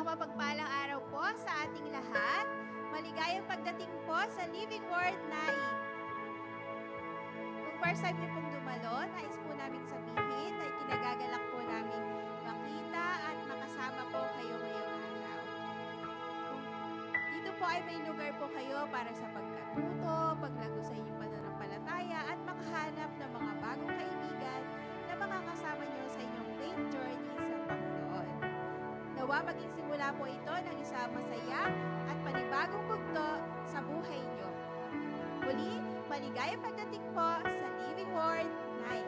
Isang mapagpalang araw po sa ating lahat. Maligayang pagdating po sa Living Word Night. Kung first time niyo pong dumalo, nais po namin sabihin na ikinagagalak po namin makita at makasama po kayo ngayong araw. Dito po ay may lugar po kayo para sa pagkatuto, paglago sa inyong pananampalataya at makahanap ng mga bagong kaibigan na makakasama niyo sa inyong faith journey sa Panginoon. Nawa maging simula po ito ng isang masaya at panibagong bugto sa buhay niyo. Muli, maligayang pagdating po sa Living Word Night.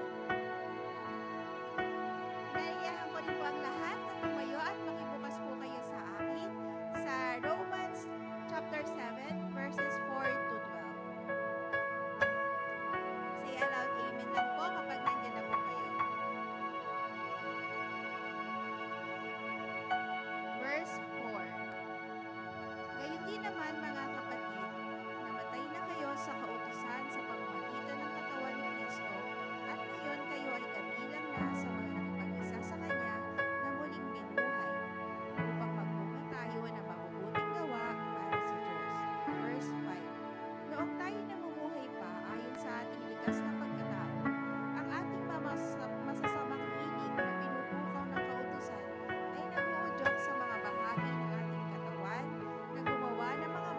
Inaliyahan ko rin po ang lahat na tumayo at makibukas po kayo sa akin sa Romans chapter 7 verses 4 to 12. Say aloud amen lang po kapag nandiyan na po kayo. Verse 4. Gayon din naman mga kapatid, namatay na kayo sa kautusan sa pamamagitan ng katawan ni Kristo, at ngayon kayo ay kabilang na sa mga nakipag-isa sa Kanya na muling binuhay, upang magbunga tayo ng mabubuting gawa para sa Diyos. Verse 5. Noong tayo namumuhay pa ayon sa ating likas na pagkatao, ang ating masasamang hilig na pinupukaw ng kautusan ay nabuudyok sa mga bahagi ng ating katawan na gumawa ng mga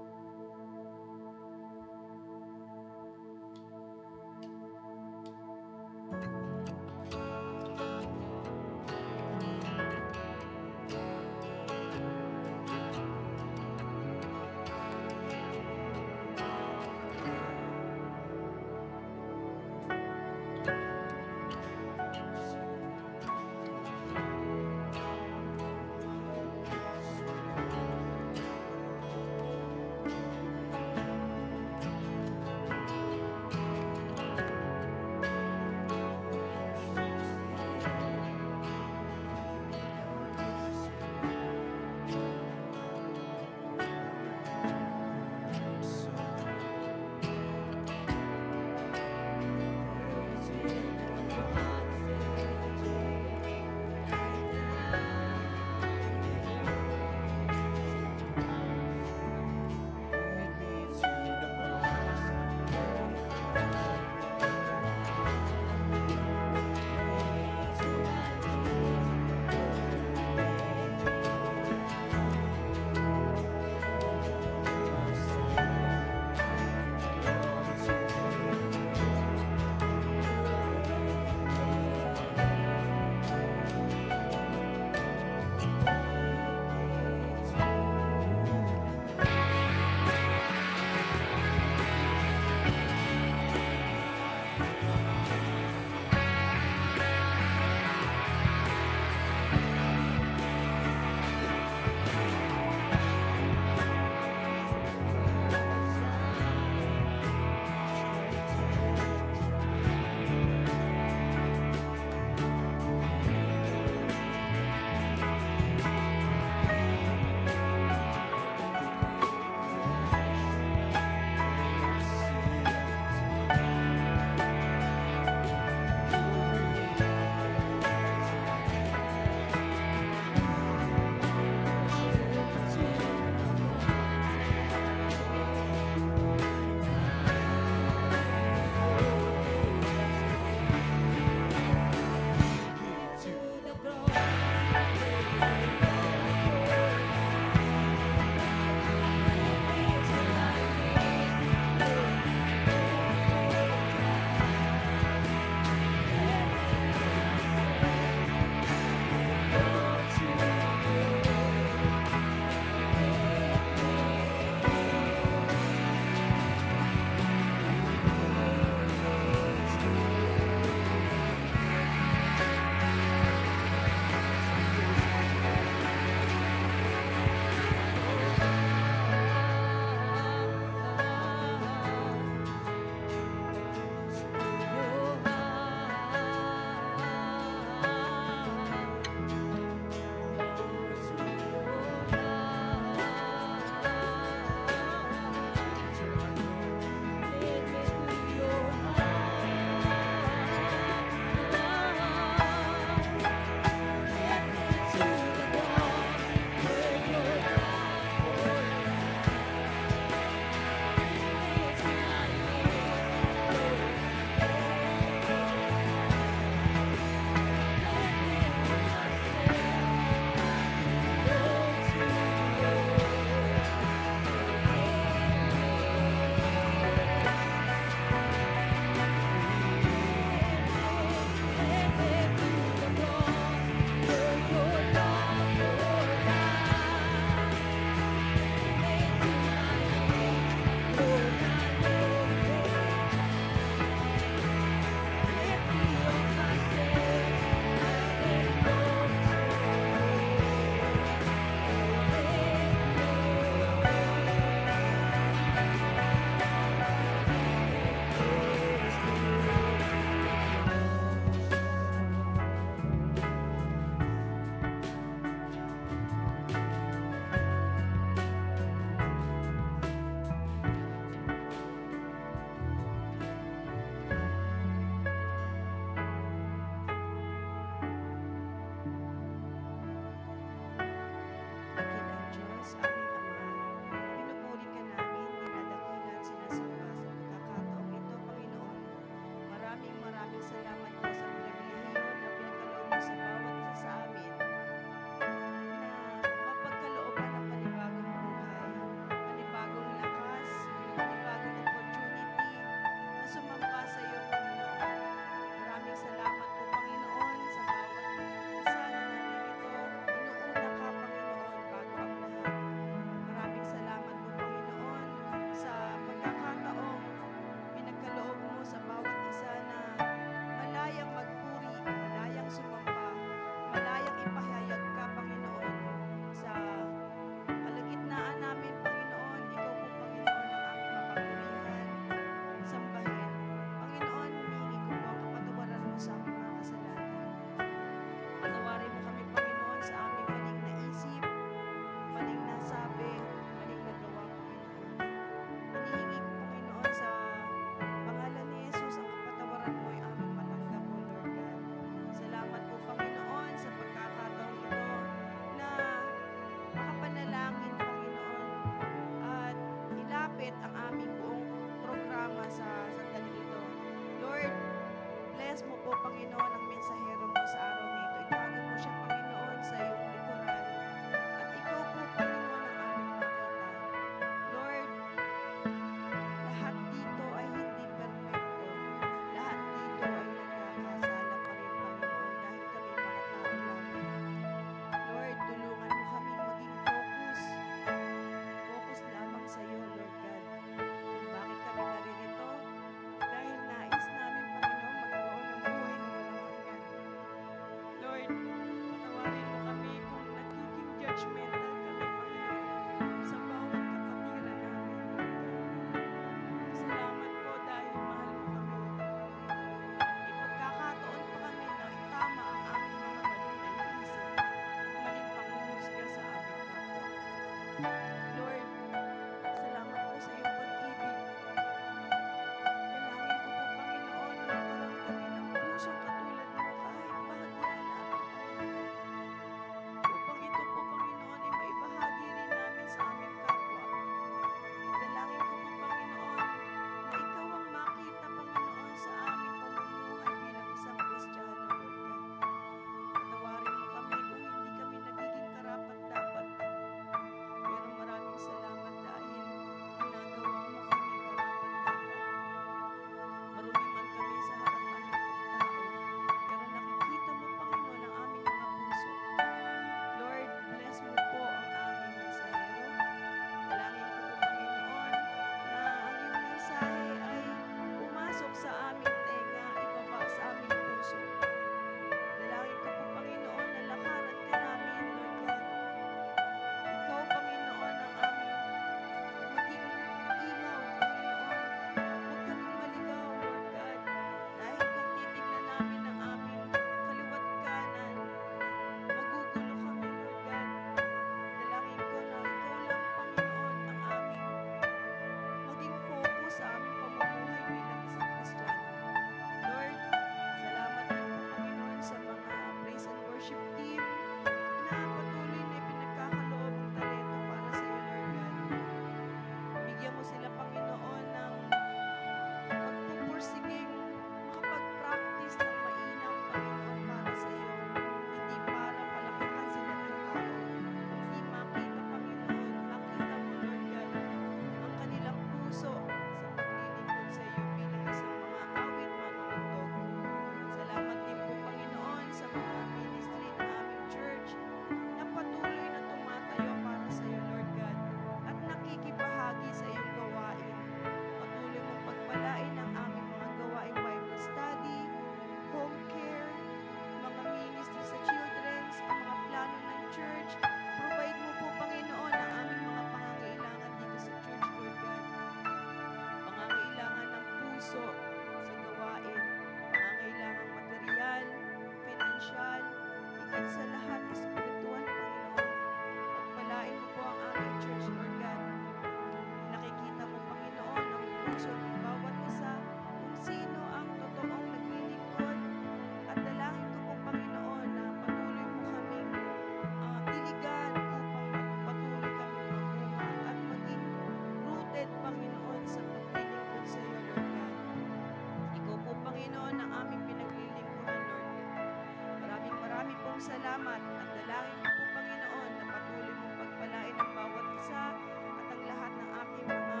salamat at dalangin ko po, Panginoon, na patuloy mong pagpalain ang bawat isa at ang lahat ng aking mga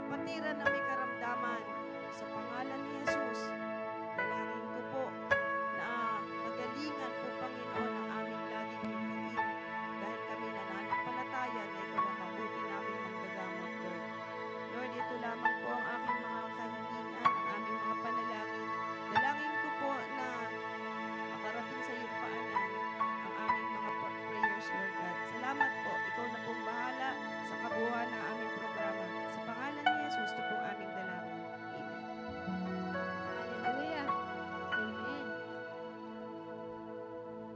kapatiran na may karamdaman. Sa pangalan ni Jesus, dalangin ko po na magalingan po, Panginoon, ang aming laging bituin dahil kami nananampalataya na ikaw ang mabuti namin manggagamot, Lord. Lord, ito lamang po ang aking mga kahilingan, ang aming mga panalangin. Dalangin ko po na makarating sa iyong paanan ang aming mga prayers, Lord God. Salamat po. Ikaw na pong bahala sa kabuuan ng aming programa. Sa pangalan ni Jesus, ito po aming dalangin. Amen. Hallelujah. Amen.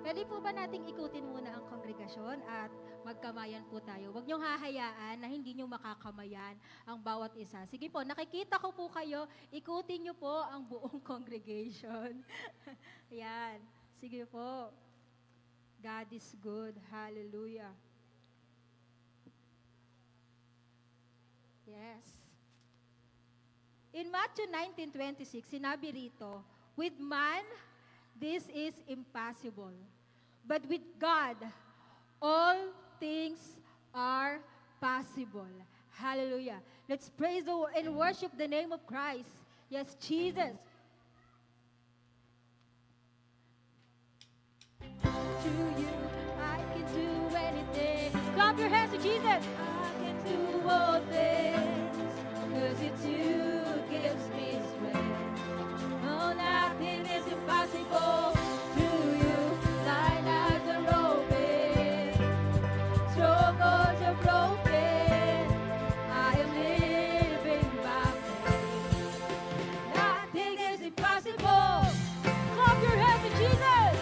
Pwede po ba nating ikutin muna ang kongregasyon at magkamayan po tayo? Huwag niyong hahayaan na hindi niyo makakamayan ang bawat isa. Sige po, nakikita ko po kayo, ikutin niyo po ang buong congregation. Ayan. Sige po. God is good. Hallelujah. Yes. In Matthew 19:26, sinabi rito, with man, this is impossible. But with God, all things are possible. Hallelujah. Let's praise the Lord and worship the name of Christ. Yes, Jesus. To you, I can do anything. Clap your hands to Jesus. I can do all things, 'cause it's you who gives me strength. Oh, nothing is impossible. To you, lives are open, strongholds are broken. I am living by faith. Nothing is impossible. Clap your hands to Jesus.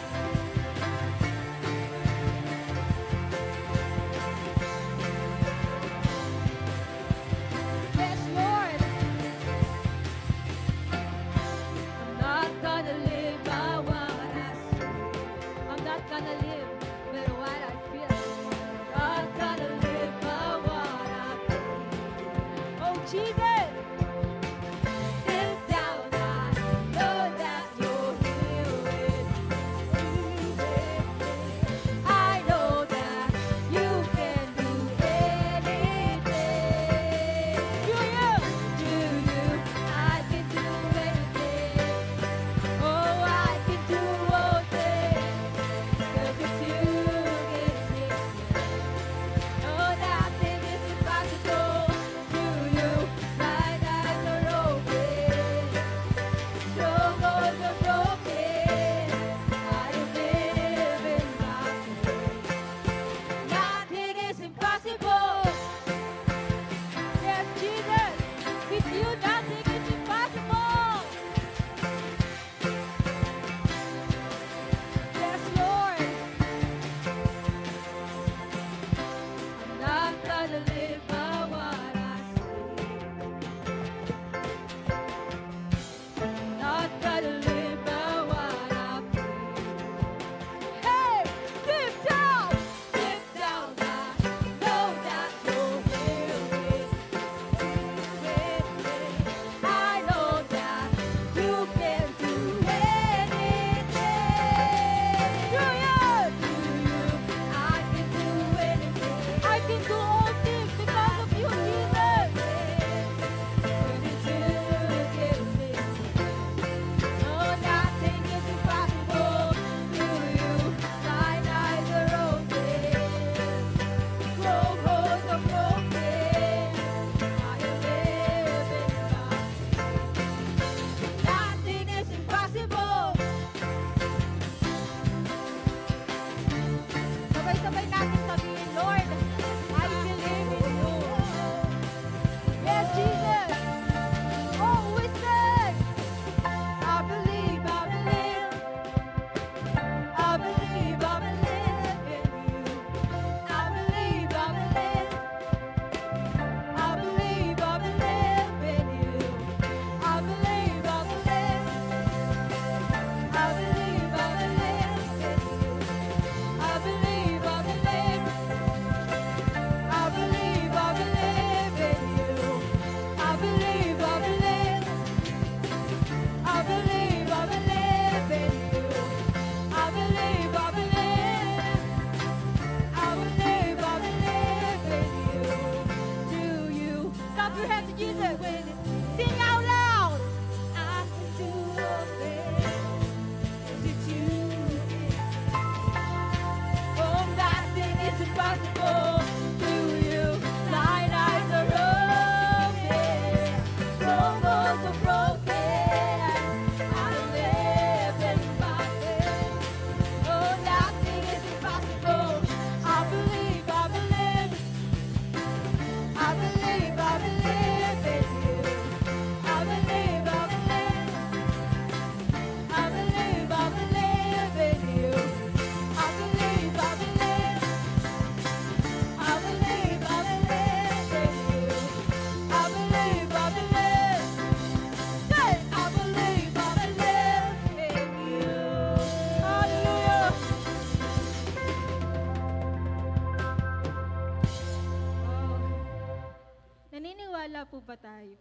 tayo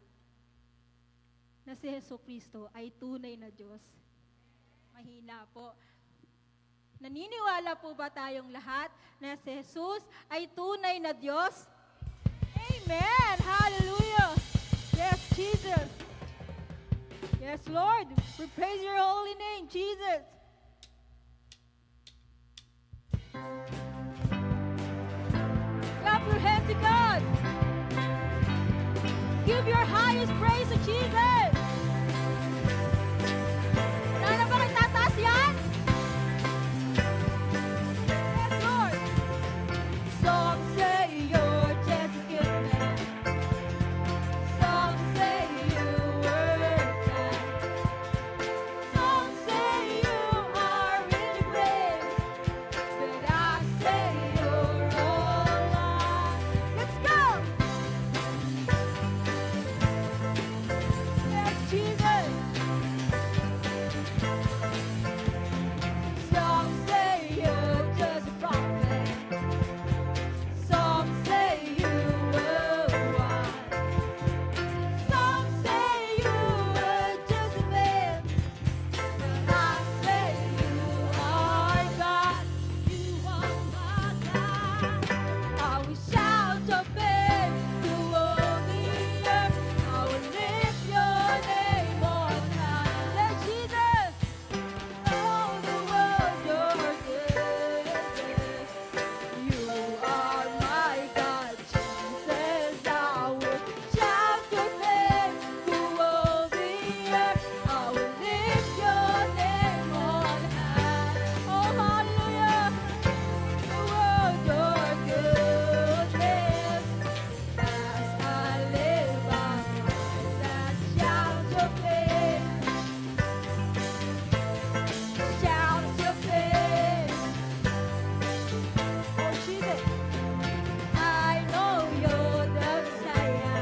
na si Hesus Kristo ay tunay na Diyos? Mahina po. Naniniwala po ba tayong lahat na si Jesus ay tunay na Diyos? Amen! Hallelujah! Yes, Jesus! Yes, Lord! We praise your holy name, Jesus! Clap your hands to God! Give your highest praise to Jesus! Sana ba nagtataas yan? Yes, Lord! Some say you're just a good man. Some say you were kind. Some say you are really brave. But I say you're all alive. Let's go! Yes, Jesus! Some say you're just a prophet. Some say you were wise. Some say you were just a man. But I say you are God. You are my God. I will shout your name to all the earth. I will lift your name on high. Let Jesus know the world you're good. You are my God, Jesus. I will shout your name to all the earth. I will lift your name on high. Oh, hallelujah. The world your goodness. As I live my life, that shout your name. Shout your name. Oh, Jesus. I know you're the Messiah.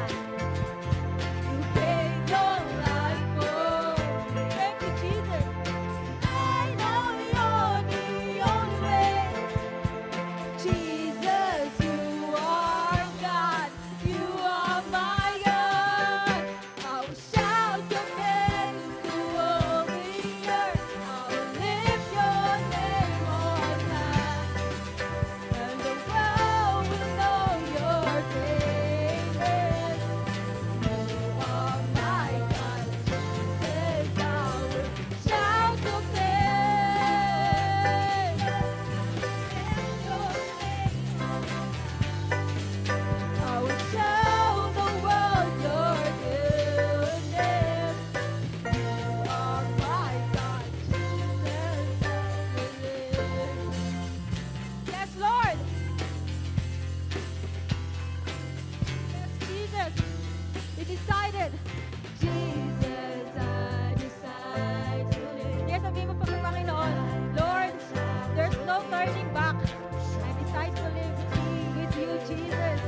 You gave your life for me. Thank you, Jesus. I know you're the only way. Jesus, you are God. You are my God. I will shout your name to all the earth. I will lift your name on high. And the world will know your greatness. You are my God, Jesus. I will shout your name. Lift your name on high. I will show the world your goodness. You are my God, Jesus. Yes, Lord. Yes, Jesus. We decided. Jesus, I decide to live. Yes, sabihin mo pa kay Panginoon, Lord, there's no turning back. I decide to live with you, Jesus.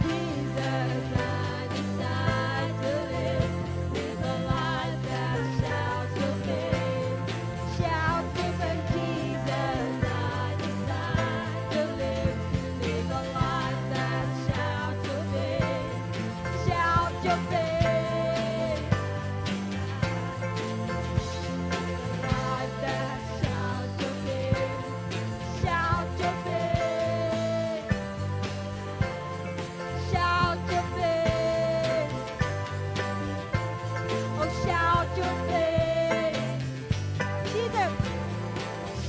Jesus, I decide to live with a life that shouts your name. Shout your name, Jesus. I decide to live with a life that shouts your name. Shout your name. Life that shouts your name. Shout your name. Shout your name. Oh, shout your name. Jesus,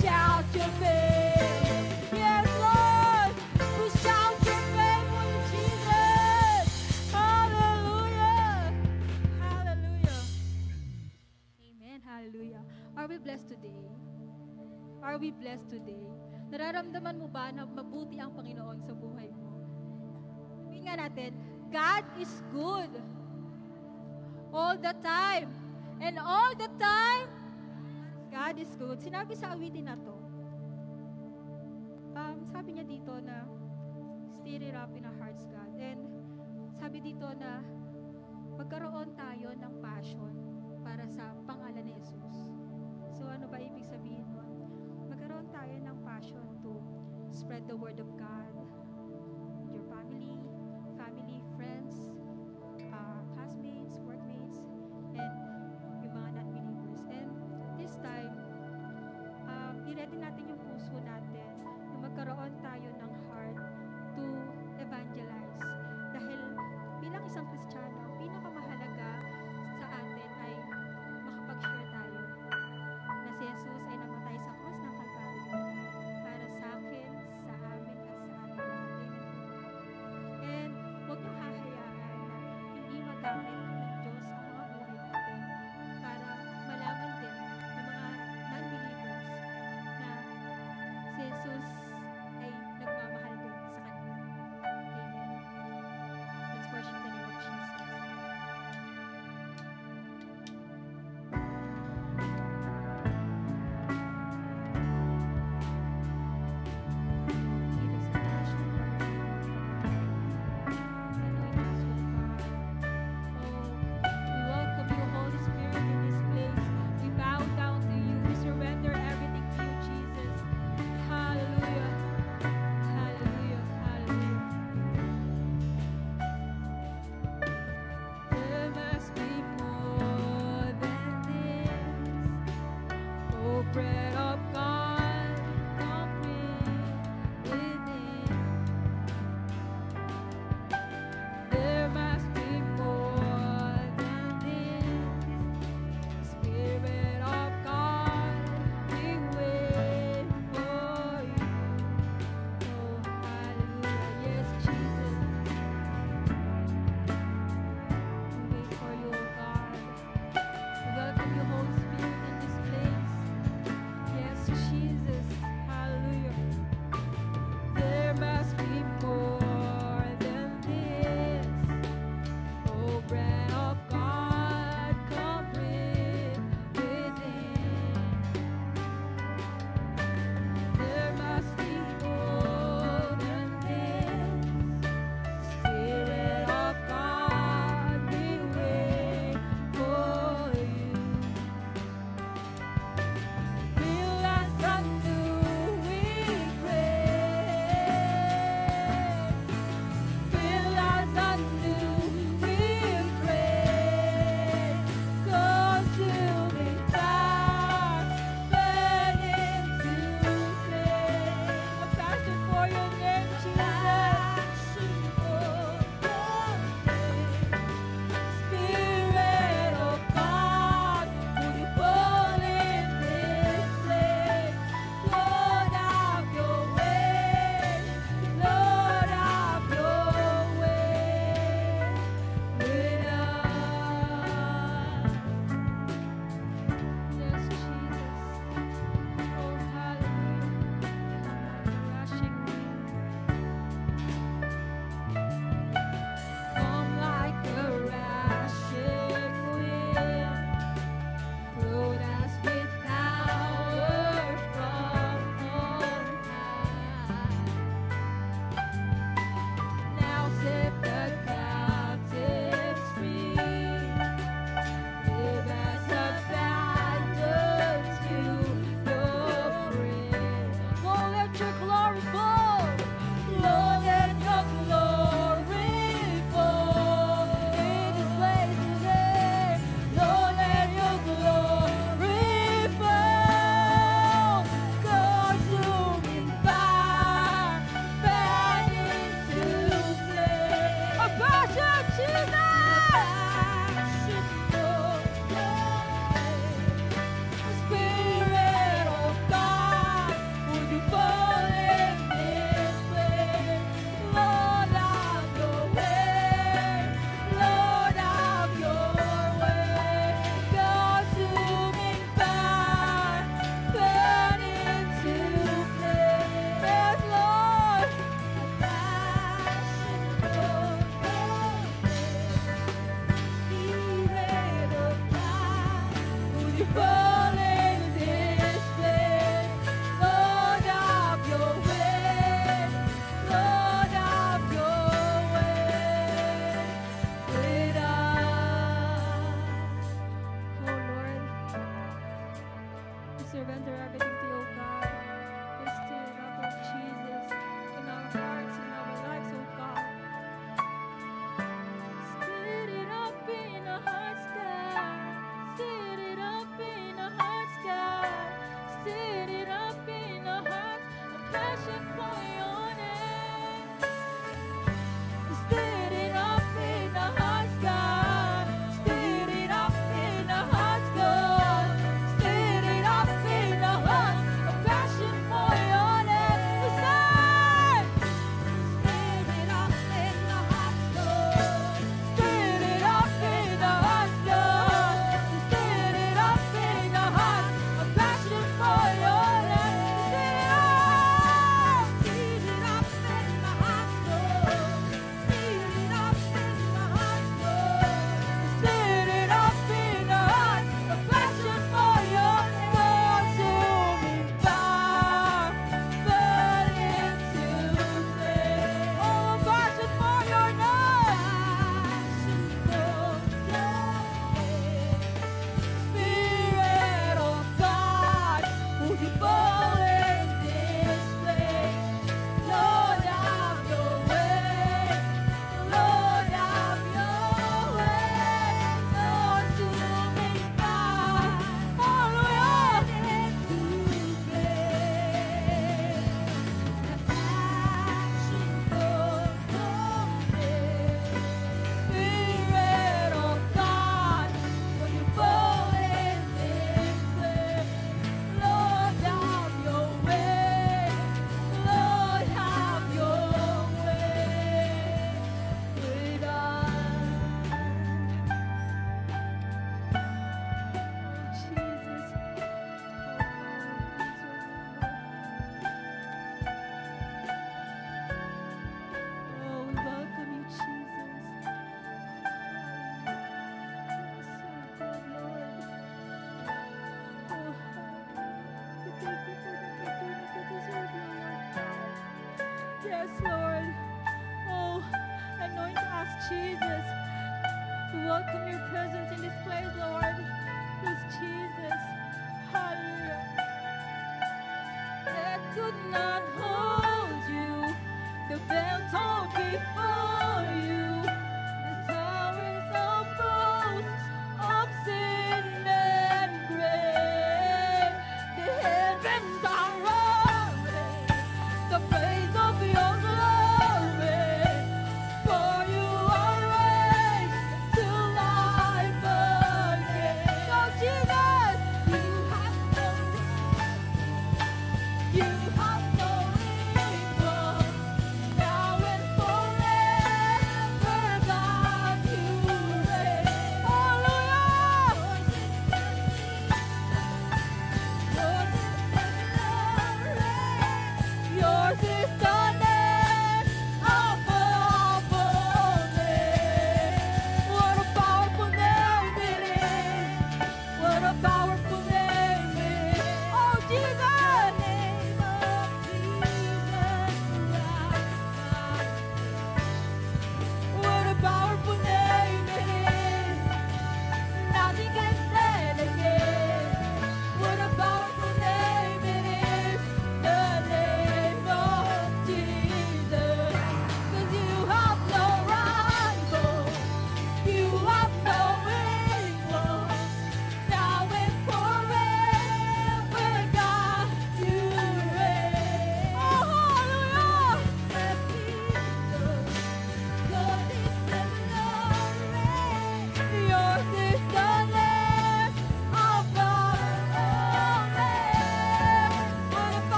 shout your name. Yes, Lord, we shout your name for you, Jesus. Hallelujah. Hallelujah. Amen. Hallelujah. Are we blessed today? Are we blessed today? Nararamdaman mo ba na mabuti ang Panginoon sa buhay mo? Sabihin nga natin, God is good. All the time. And all the time, God is good. Sinabi sa awitin na to, sabi niya dito na, stir it up in our hearts, God. And sabi dito na, magkaroon tayo ng passion para sa pangalan ni Jesus. So ano ba ibig sabihin nun? Magkaroon tayo ng passion to spread the word of God. Your family, friends, classmates, workmates, and yung mga non-believers. And this time, i-ready natin yung puso natin na magkaroon tayo ng heart to evangelize. Dahil bilang isang Kristiyano, ang pinakamahalaga sa atin ay makapag-share tayo na si Jesus ay namatay sa krus ng Kalbaryo para sa akin, sa amin, at sa ating lahat.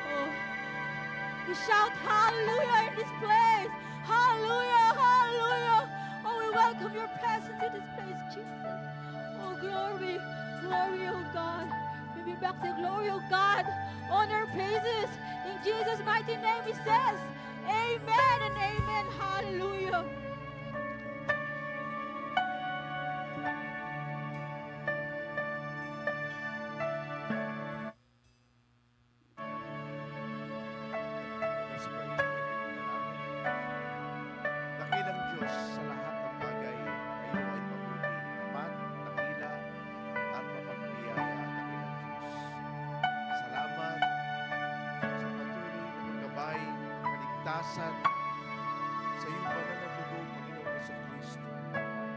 Oh, we shout hallelujah in this place. Hallelujah, hallelujah. Oh, we welcome your presence in this place, Jesus. Oh, glory, glory, oh God. We be back to glory, oh God. Honor, praises. In Jesus' mighty name, he says, amen and amen. Hallelujah. Let's pray. Dakilang Diyos, sa lahat ng bagay, kayo ay mabuti, tapat, dakila, at mapagbiyaya, dakilang Diyos. Salamat sa patuloy na paggabay, kaligtasan, sa iyong banal na dugo, Panginoon Jesucristo,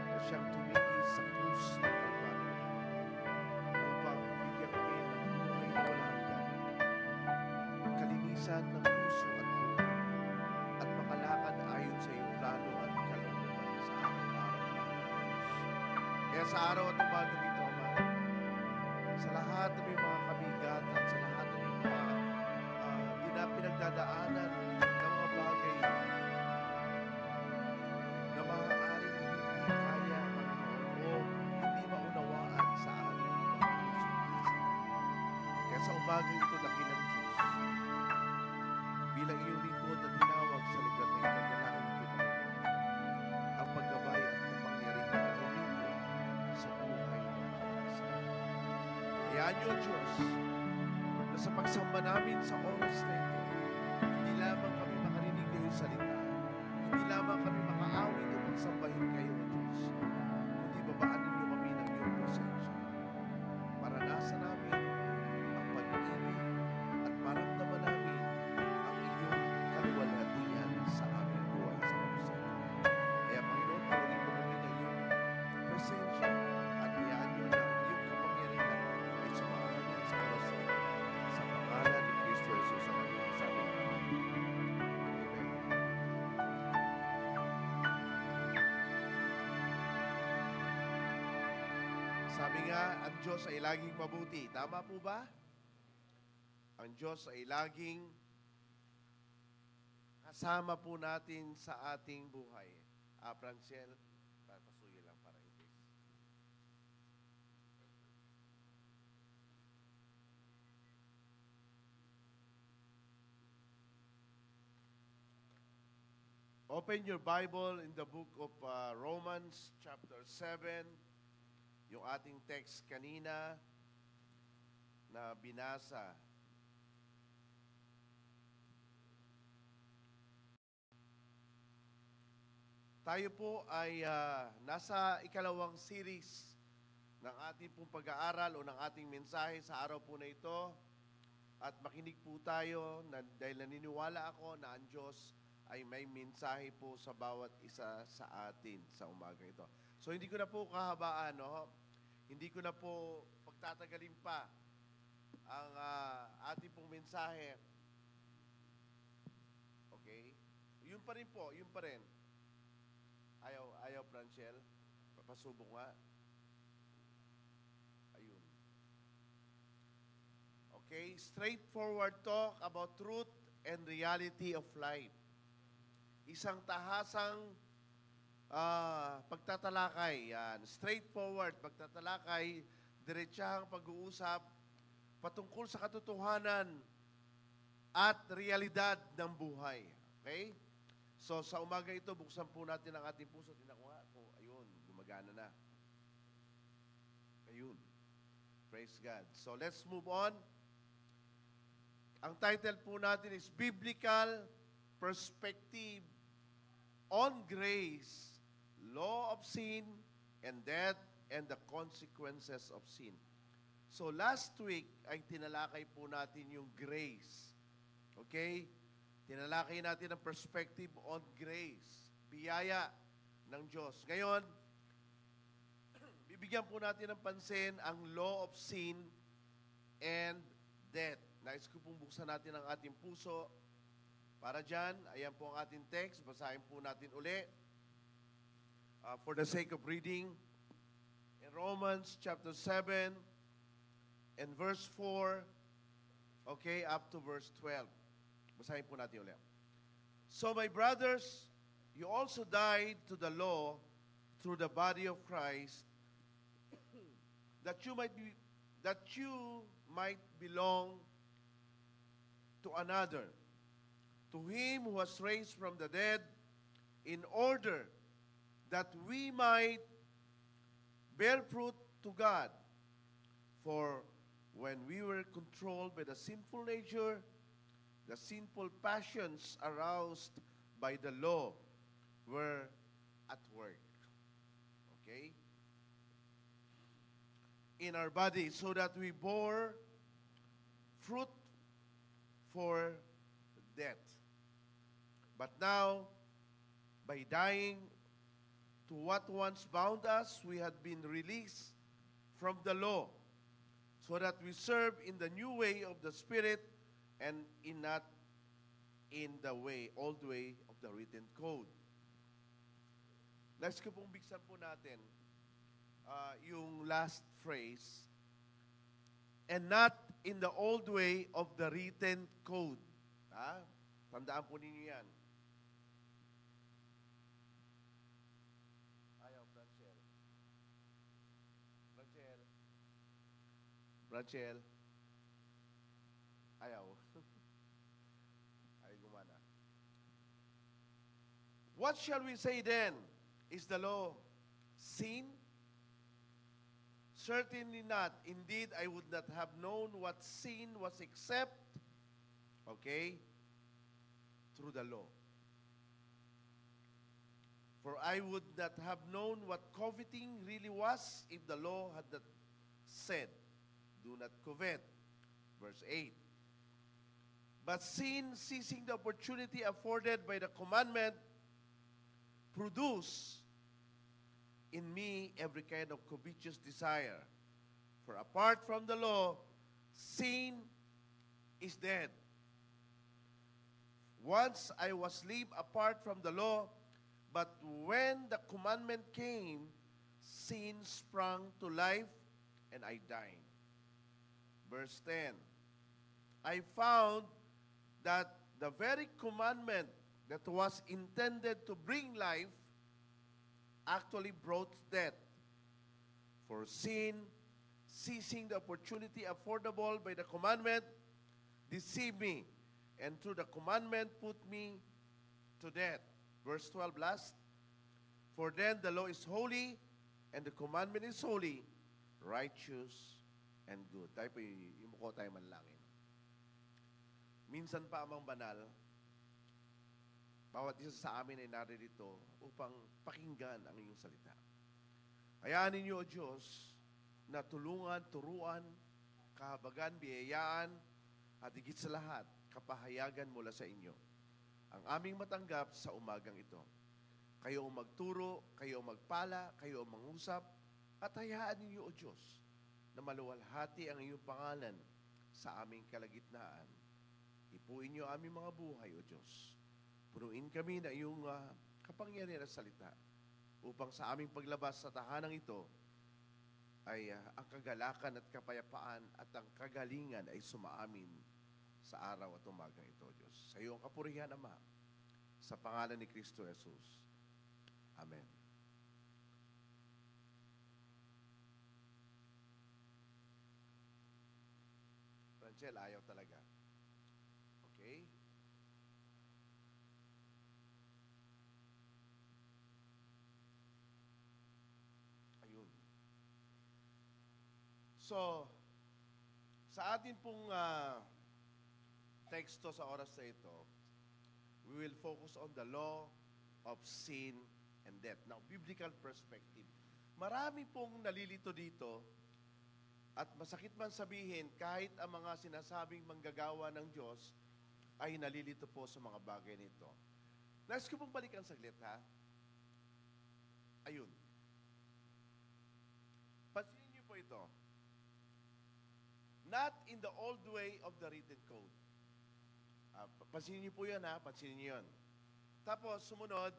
na siyang tumigil sa krus ng Kalbaryo upang bigyan kami ng buhay na walang hanggan, kalinisan ng puso at buhay, at makalakad ayon sa iyong plano at kalooban sa araw-araw ng Diyos. Kaya sa araw at umaga dito, Ama, sa lahat ng may mga kabigatan, sa lahat ng may mga pinagdadaanan ng mga bagay na maaaring hindi kaya, Panginoon, o hindi maunawaan sa aming mga puso. Kaya sa umaga ito, dakilang Diyos, bilang iyong lingkod na tinawag sa lugar na ito, dalangin ko, Panginoon, ang paggabay at kapangyarihan na huminto sa buhay ng bawat isa. Hayaan niyo, Diyos, na sa pagsamba namin sa oras na ito, hindi lamang kami makarinig ng iyong salita, hindi lamang kami makaawit o magsambahin kayo, O Diyos, kundi babaan ninyo kami ng iyong presensya. Maranasan namin ang pag-ibig at maramdaman namin ang iyong kaluwalhatian sa aming buhay sa puso. Kaya Panginoon, tuloy mo kami ng iyong presensya at hayaan niyo na ang iyong kapangyarihan ay sumaamin sa oras na ito. Sa pangalan ni Kristo Jesus ang aming sabi. Amen. Sabi nga, ang Diyos ay laging mabuti. Tama po ba? Ang Diyos ay laging kasama po natin sa ating buhay. Franciel, pasuyo lang para in case. Open your Bible in the book of Romans chapter 7. Yung ating text kanina na binasa. Tayo po ay nasa ikalawang series ng ating pong pag-aaral o ng ating mensahe sa araw po na ito. At makinig po tayo dahil naniniwala ako na ang Diyos ay may mensahe po sa bawat isa sa atin sa umaga ito. So hindi ko na po kahabaan, no? Hindi ko na po pagtatagalin pa ang ating pong mensahe. Okay? Yun pa rin po, yun pa rin. Ayaw, Franciel. Papasubok nga. Ayun. Okay, straightforward talk about truth and reality of life. Isang tahasang pagtatalakay. Yan. Straightforward, pagtatalakay, diretsahang pag-uusap patungkol sa katotohanan at realidad ng buhay. Okay? So, sa umaga ito, buksan po natin ang ating puso. Tingnan ko nga. Ayun, gumagana na. Ayun. Praise God. So, let's move on. Ang title po natin is Biblical Perspective on Grace, Law of Sin, and Death, and the Consequences of Sin. So, last week ay tinalakay po natin yung grace. Okay? Tinalakay natin ang perspective on grace, biyaya ng Diyos. Ngayon, bibigyan po natin ng pansin ang law of sin and death. Nais ko pong buksan natin ang ating puso. Para dyan, ayan po ang ating text. Basahin po natin uli. For the sake of reading, in Romans chapter 7 and verse 4, okay, up to verse 12. Basahin po natin ulit. So my brothers, you also died to the law through the body of Christ, that you might belong to another, to him who was raised from the dead, in order that we might bear fruit to God. For when we were controlled by the sinful nature, the sinful passions aroused by the law were at work. Okay? In our body, so that we bore fruit for death. But now, by dying to what once bound us, we had been released from the law, so that we serve in the new way of the Spirit and not in the old way of the written code. Next ko pong bigsan po natin yung last phrase, and not in the old way of the written code. Tandaan po ninyo yan. Ayaw, Branchel. Ayaw. Ay, gumana. What shall we say then? Is the law sin? Certainly not. Indeed, I would not have known what sin was except, okay, through the law. For I would not have known what coveting really was if the law had not said, do not covet. Verse 8. But sin, seizing the opportunity afforded by the commandment, produced in me every kind of covetous desire. For apart from the law, sin is dead. Once I was lived apart from the law, but when the commandment came, sin sprang to life, and I died. Verse 10. I found that the very commandment that was intended to bring life actually brought death. For sin, seizing the opportunity affordable by the commandment, deceived me, and through the commandment put me to death. Verse 12 last. For then the law is holy, and the commandment is holy, righteous, and good. Tayo po, yumuko tayo manlangin. Minsan pa, Amang Banal, bawat isa sa amin ay naririto upang pakinggan ang iyong salita. Hayaan ninyo, O Diyos, na tulungan, turuan, kahabagan, biyayaan, at higit sa lahat, kapahayagan mula sa inyo. Ang aming matanggap sa umagang ito. Kayo ang magturo, kayo ang magpala, kayo ang mangusap, at hayaan ninyo, O Diyos, na maluwalhati ang iyong pangalan sa aming kalagitnaan. Ipuin niyo aming mga buhay, O Diyos. Punuin kami na iyong kapangyarihan at salita upang sa aming paglabas sa tahanang ito ay ang kagalakan at kapayapaan at ang kagalingan ay sumaamin sa araw at umagang ito, O Diyos. Sa iyong kapurihan, Ama, sa pangalan ni Kristo Jesus. Amen. Franchel, ayaw talaga. Okay? Ayun. So, sa atin pong teksto sa oras na ito, we will focus on the law of sin and death. Now, biblical perspective. Marami pong nalilito dito at masakit man sabihin, kahit ang mga sinasabing manggagawa ng Diyos ay nalilito po sa mga bagay nito. Nais ko pong balikan saglit, ha? Ayun. Pansinin niyo po ito. Not in the old way of the written code. Pansinin niyo po yan, ha? Pansinin niyo yan. Tapos, sumunod,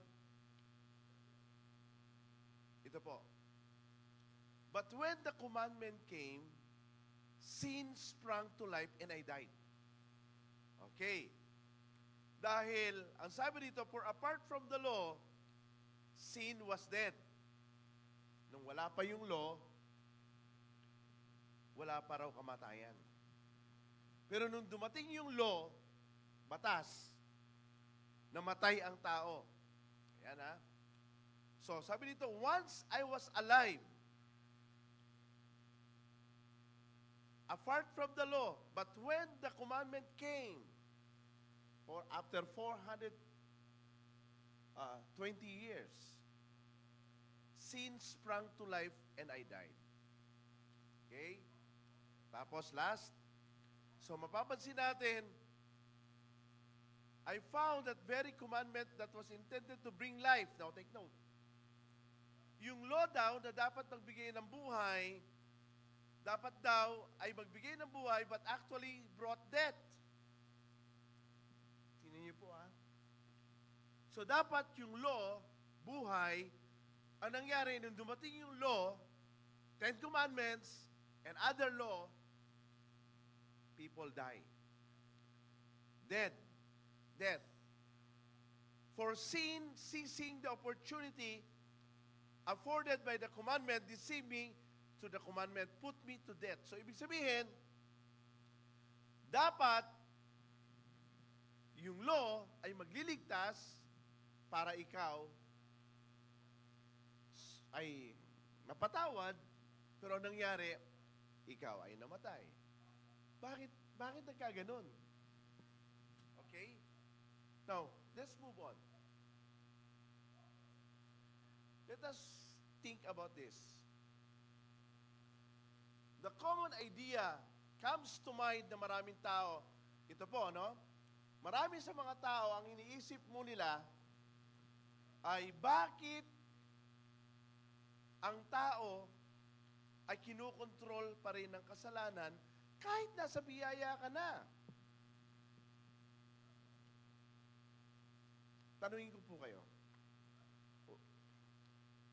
ito po. But when the commandment came, sin sprang to life and I died. Okay. Dahil, ang sabi dito, for apart from the law, sin was dead. Nung wala pa yung law, wala pa raw kamatayan. Pero nung dumating yung law, batas, namatay ang tao. Ayan ha. So, sabi dito, once I was alive, apart from the law, but when the commandment came, or after 420 years, sin sprang to life and I died. Okay? Tapos last, so mapapansin natin, I found that very commandment that was intended to bring life. Now take note. Yung law daw na dapat magbigay ng buhay, dapat daw ay magbigay ng buhay but actually brought death. Tingnan niyo po So dapat yung law, buhay, ang nangyari nung dumating yung law, 10 Commandments, and other law, people die. Dead. Death. For sin, seizing the opportunity afforded by the commandment, deceived me to the commandment, put me to death. So, ibig sabihin, dapat yung law ay magliligtas para ikaw ay mapatawad, pero ang nangyari, ikaw ay namatay. Bakit nagkaganon? Okay? Now, let's move on. Let us think about this. The common idea comes to mind na maraming tao. Ito po, no? Marami sa mga tao, ang iniisip mo nila ay bakit ang tao ay kinukontrol pa rin ng kasalanan kahit nasa biyaya ka na. Tanungin ko po kayo.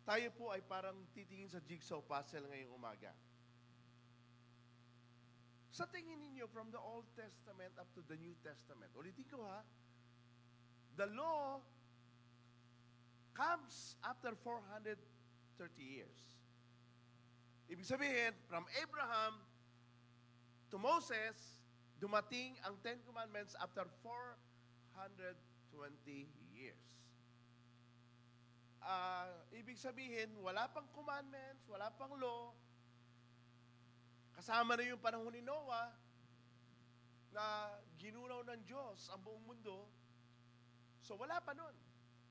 Tayo po ay parang titingin sa jigsaw puzzle ngayong umaga. Sa tingin ninyo, from the Old Testament up to the New Testament, ulitin ko the law comes after 430 years. Ibig sabihin, from Abraham to Moses, dumating ang 10 Commandments after 420 years. Ibig sabihin, wala pang commandments, wala pang law. Kasama na yung panahon ni Noah na ginunaw ng Diyos ang buong mundo. So wala pa nun.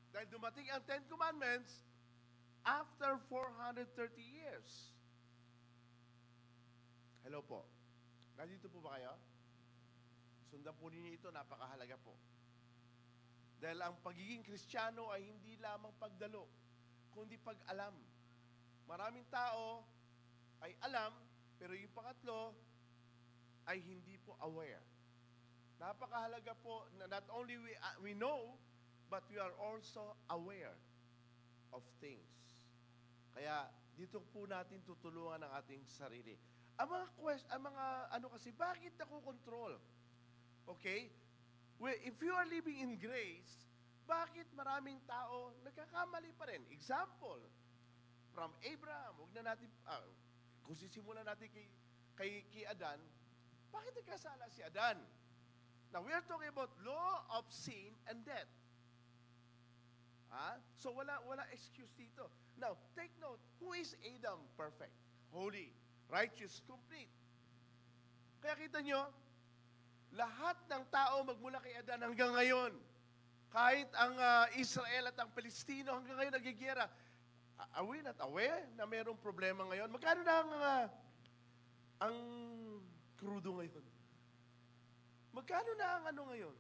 Dahil dumating ang 10 Commandments after 430 years. Hello po. Nandito po ba kayo? Sundan po ninyo ito, napakahalaga po. Dahil ang pagiging Kristiyano ay hindi lamang pagdalo, kundi pag-alam. Maraming tao ay alam, pero yung pangatlo ay hindi po aware. Napakahalaga po na not only we know, but we are also aware of things. Kaya dito po natin tutulungan ang ating sarili. Ang mga ano kasi, bakit nakokontrol? Okay? Well, if you are living in grace, bakit maraming tao nagkakamali pa rin? Example, from Abraham, huwag na natin, kung sisimulan natin kay Adan, bakit nagkasala si Adan? Now, we are talking about law of sin and death. So, wala excuse dito. Now, take note, who is Adam? Perfect, holy, righteous, complete. Kaya kita nyo, lahat ng tao magmula kay Adan hanggang ngayon, kahit ang Israel at ang Palestino hanggang ngayon nagigera, are we not aware na mayroong problema ngayon? Magkano na ang krudo ngayon? Magkano na ang ano ngayon?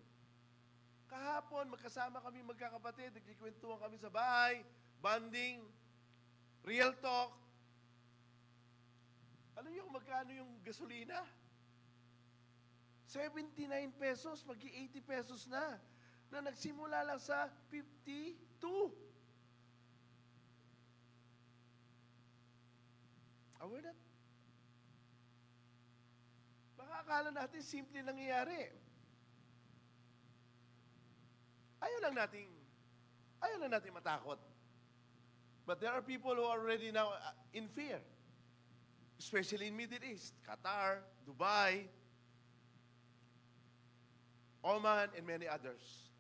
Kahapon, magkasama kami magkakapatid, nagkikwentuhan kami sa bahay, bonding, real talk. Alam niyo kung magkano yung gasolina? 79 pesos, mag-80 pesos na nagsimula lang sa 52. Aware that? akala natin simple nangyayari. Ayaw lang natin matakot. But there are people who are already now in fear. Especially in Middle East, Qatar, Dubai, Oman, and many others.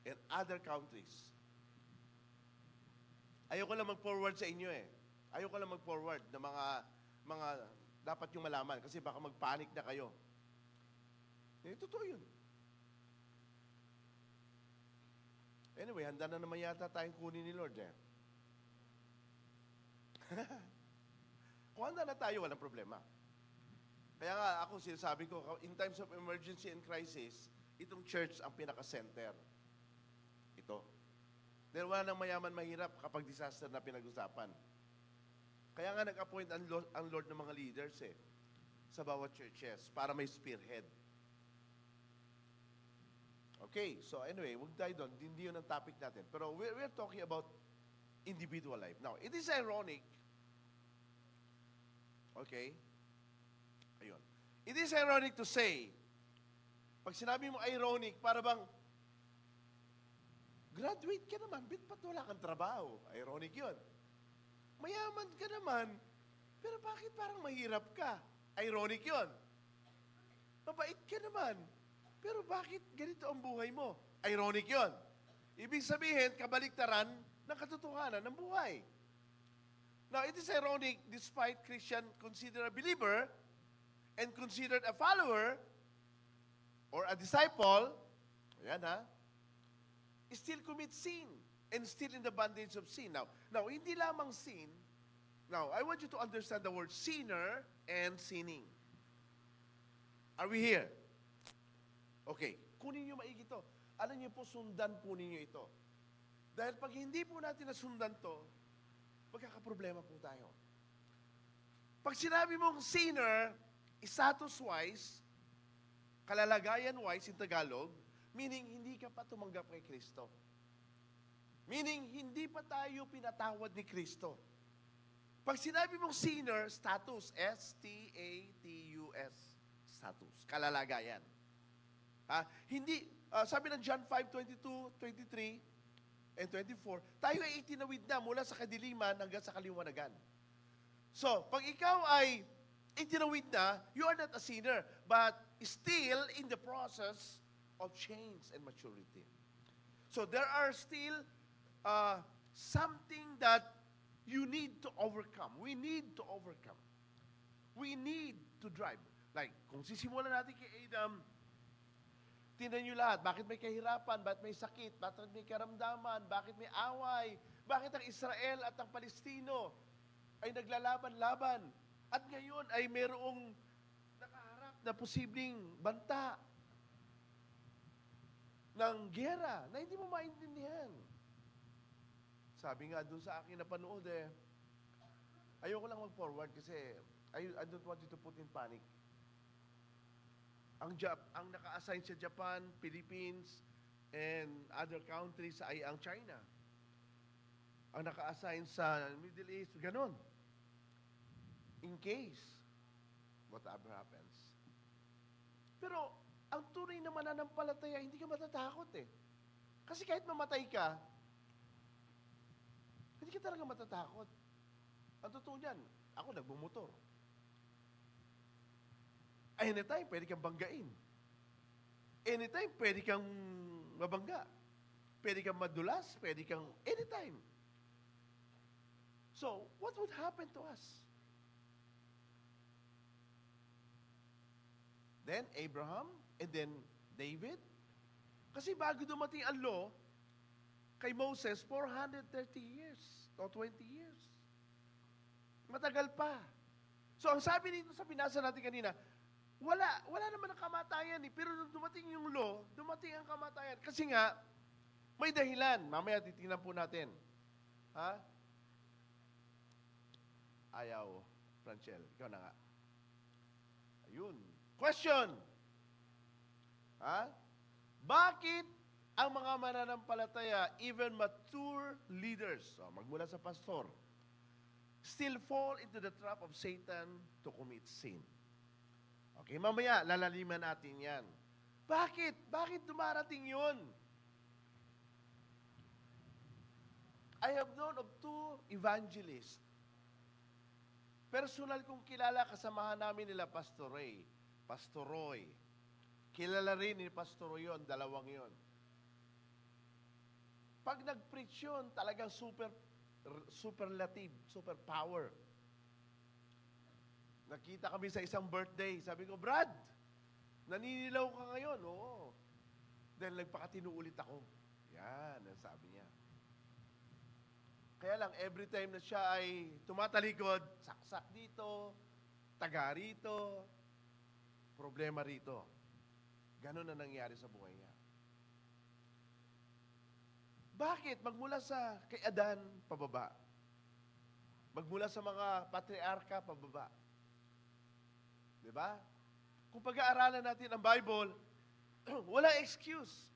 And other countries. Ayoko lang mag-forward sa inyo eh. Ayoko lang mag-forward na mga dapat yung malaman kasi baka mag-panic na kayo. Eh, totoo yun. Anyway, handa na naman yata tayong kunin ni Lord eh. Kung handa na tayo, walang problema. Kaya nga ako sinasabi ko, in times of emergency and crisis, itong church ang pinaka-center. Ito. Dahil wala nang mayaman mahirap kapag disaster na pinag-usapan. Kaya nga nag-appoint ang Lord ng mga leaders eh, sa bawat churches para may spearhead. Okay, so anyway, huwag tayo doon. Hindi yun ang topic natin. Pero we're talking about individual life. Now, it is ironic. Okay? Ayun. It is ironic to say, pag sinabi mo ironic, para bang, graduate ka naman, ba't wala kang trabaho? Ironic yun. Mayaman ka naman, pero bakit parang mahirap ka? Ironic yun. Mabait ka naman, pero bakit ganito ang buhay mo? Ironic yun. Ibig sabihin, kabaliktaran ng katotohanan ng buhay. Now, it is ironic, despite Christian considered a believer and considered a follower or a disciple, ayan ha, still commit sin and still in the bondage of sin. Now, hindi lamang sin. Now, I want you to understand the word sinner and sinning. Are we here? Okay, kunin niyo maigi ito. Alam niyo po, sundan po ninyo ito. Dahil pag hindi po natin nasundan to, magkakaproblema po tayo. Pag sinabi mong sinner, status-wise, kalalagayan-wise in Tagalog, meaning hindi ka pa tumanggap kay Kristo. Meaning hindi pa tayo pinatawad ni Kristo. Pag sinabi mong sinner, status, S-T-A-T-U-S, status, kalalagayan. Hindi, sabi ng John 5:22, 23, and 24, tayo ay itinawid na mula sa kadiliman hanggang sa kaliwanagan. So, pag ikaw ay itinawid na, you are not a sinner, but still in the process of change and maturity. So, there are still something that you need to overcome. We need to overcome. We need to drive. Like, kung sisimulan natin kay Adam, tingnan nyo lahat, bakit may kahirapan, bakit may sakit, bakit may karamdaman, bakit may away, bakit ang Israel at ang Palestino ay naglalaban-laban. At ngayon ay mayroong nakaharap na posibleng banta ng gera na hindi mo maintindihan. Sabi nga doon sa akin na panood ayoko lang mag-forward kasi I don't want you to put in panic. Ang naka-assign sa Japan, Philippines, and other countries ay ang China. Ang naka-assign sa Middle East, ganun. In case, whatever happens. Pero, ang tunay na mananampalataya, hindi ka matatakot eh. Kasi kahit mamatay ka, hindi ka talaga matatakot. Ang totoo niyan, ako nagbumotor. Anytime, pwede kang banggain. Anytime, pwede kang mabangga. Pwede kang madulas, pwede kang anytime. So, what would happen to us? Then, Abraham, and then David. Kasi bago dumating ang law, kay Moses, 430 years, o 20 years. Matagal pa. So, ang sabi dito sa binasa natin kanina, wala naman ang kamatayan eh. Pero nung dumating yung law, dumating ang kamatayan. Kasi nga, may dahilan. Mamaya titingnan po natin. Ha? Ayaw, Franchel. Ikaw na nga. Ayun. Question. Ha? Bakit ang mga mananampalataya, even mature leaders, magmula sa pastor, still fall into the trap of Satan to commit sin? Okay, mamaya, lalaliman natin yan. Bakit? Bakit dumarating yun? I have known of two evangelists. Personal kong kilala, kasamahan namin nila Pastor Ray, Pastor Roy. Kilala rin ni Pastor Roy yun, dalawang yun. Pag nag-preach yun, talagang superlative, super power. Nakita kami sa isang birthday. Sabi ko, Brad, naninilaw ka ngayon. Oo. Dahil nagpakatino ulit ako. Yan, ang sabi niya. Kaya lang, every time na siya ay tumatalikod, saksak dito, taga rito, problema rito. Ganon na nangyari sa buhay niya. Bakit? Magmula sa kay Adan, pababa. Magmula sa mga patriarka, pababa. Diba? Kung pag-aaralan natin ang Bible, walang excuse.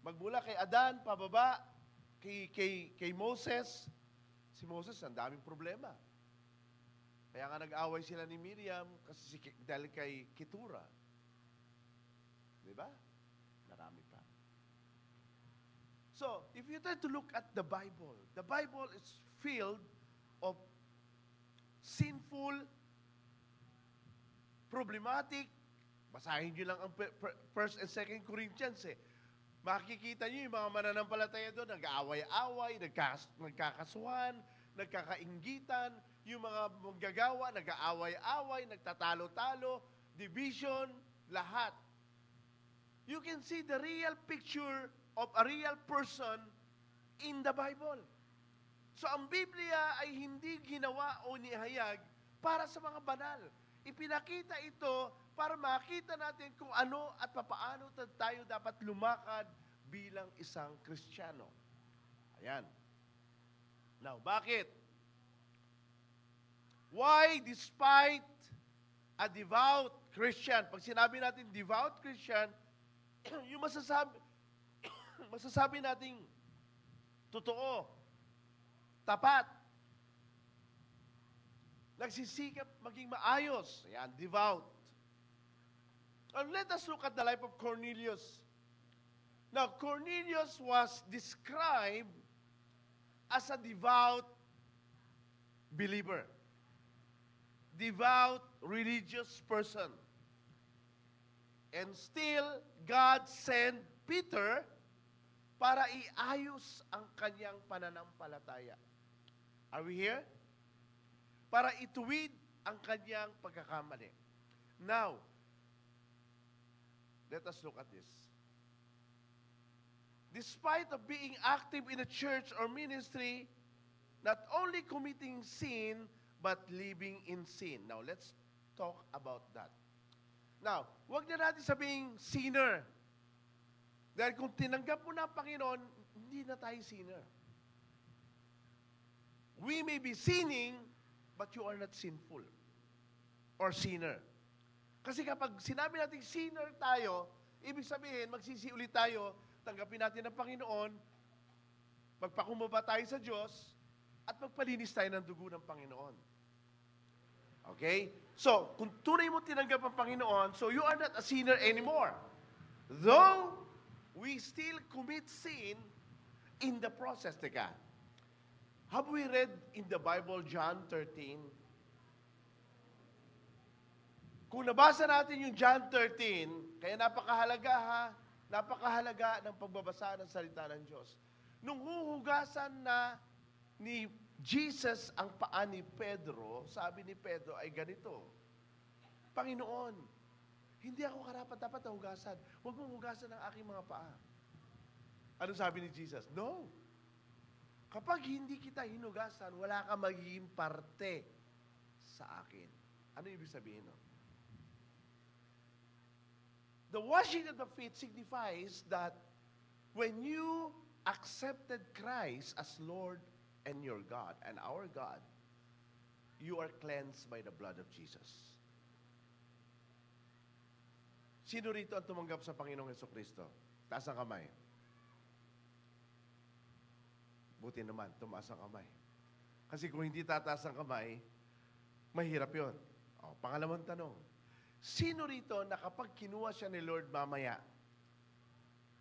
Magmula kay Adan, pababa, kay Moses, si Moses, ang daming problema. Kaya nga nag-away sila ni Miriam kasi dahil kay Ketura. Diba? Marami pa. So, if you try to look at the Bible is filled of sinful, problematic. Basahin nyo lang ang 1 and 2 Corinthians eh. Makikita nyo yung mga mananampalataya doon, nag-aaway-away, nagkakasuhan, nagkakainggitan, yung mga manggagawa, nag-aaway-away, nagtatalo-talo, division, lahat. You can see the real picture of a real person in the Bible. So ang Biblia ay hindi ginawa o nihayag para sa mga banal. Ipinakita ito para makita natin kung ano at papaano tayo dapat lumakad bilang isang Kristiyano. Ayan. Now, bakit? Why despite a devout Christian, pag sinabi natin devout Christian, yung masasabi nating totoo, tapat, nagsisikap maging maayos. Ayan, devout. And let us look at the life of Cornelius. Now, Cornelius was described as a devout believer. Devout religious person. And still, God sent Peter para iayos ang kanyang pananampalataya. Are we here? Para ituwid ang kanyang pagkakamali. Now, let us look at this. Despite of being active in a church or ministry, not only committing sin, but living in sin. Now, let's talk about that. Now, huwag na natin sabing sinner. Dahil kung tinanggap mo na ang Panginoon, hindi na tayo sinner. We may be sinning, but you are not sinful or sinner. Kasi kapag sinabi natin sinner tayo, ibig sabihin, magsisi ulit tayo, tanggapin natin ang Panginoon, magpakumbaba tayo sa Diyos, at magpalinis tayo ng dugo ng Panginoon. Okay? So, kung tunay mo tinanggap ang Panginoon, so you are not a sinner anymore. Though, we still commit sin in the process. Teka, have we read in the Bible, John 13? Kung nabasa natin yung John 13, kaya napakahalaga ng pagbabasa ng salita ng Diyos. Nung huhugasan na ni Jesus ang paa ni Pedro, sabi ni Pedro ay ganito, Panginoon, hindi ako karapat-dapat na hugasan. Huwag mong hugasan ang aking mga paa. Ano sabi ni Jesus? No. Kapag hindi kita hinugasan, wala ka magiging parte sa akin. Ano ibig sabihin? No? The washing of the feet signifies that when you accepted Christ as Lord and your God and our God, you are cleansed by the blood of Jesus. Sino rito ang tumanggap sa Panginoong Hesukristo? Taas ang kamay. Buti naman, tumaas ang kamay. Kasi kung hindi tataas ang kamay, mahirap yun. O, pangalawang tanong. Sino rito na kapag kinuha siya ni Lord mamaya,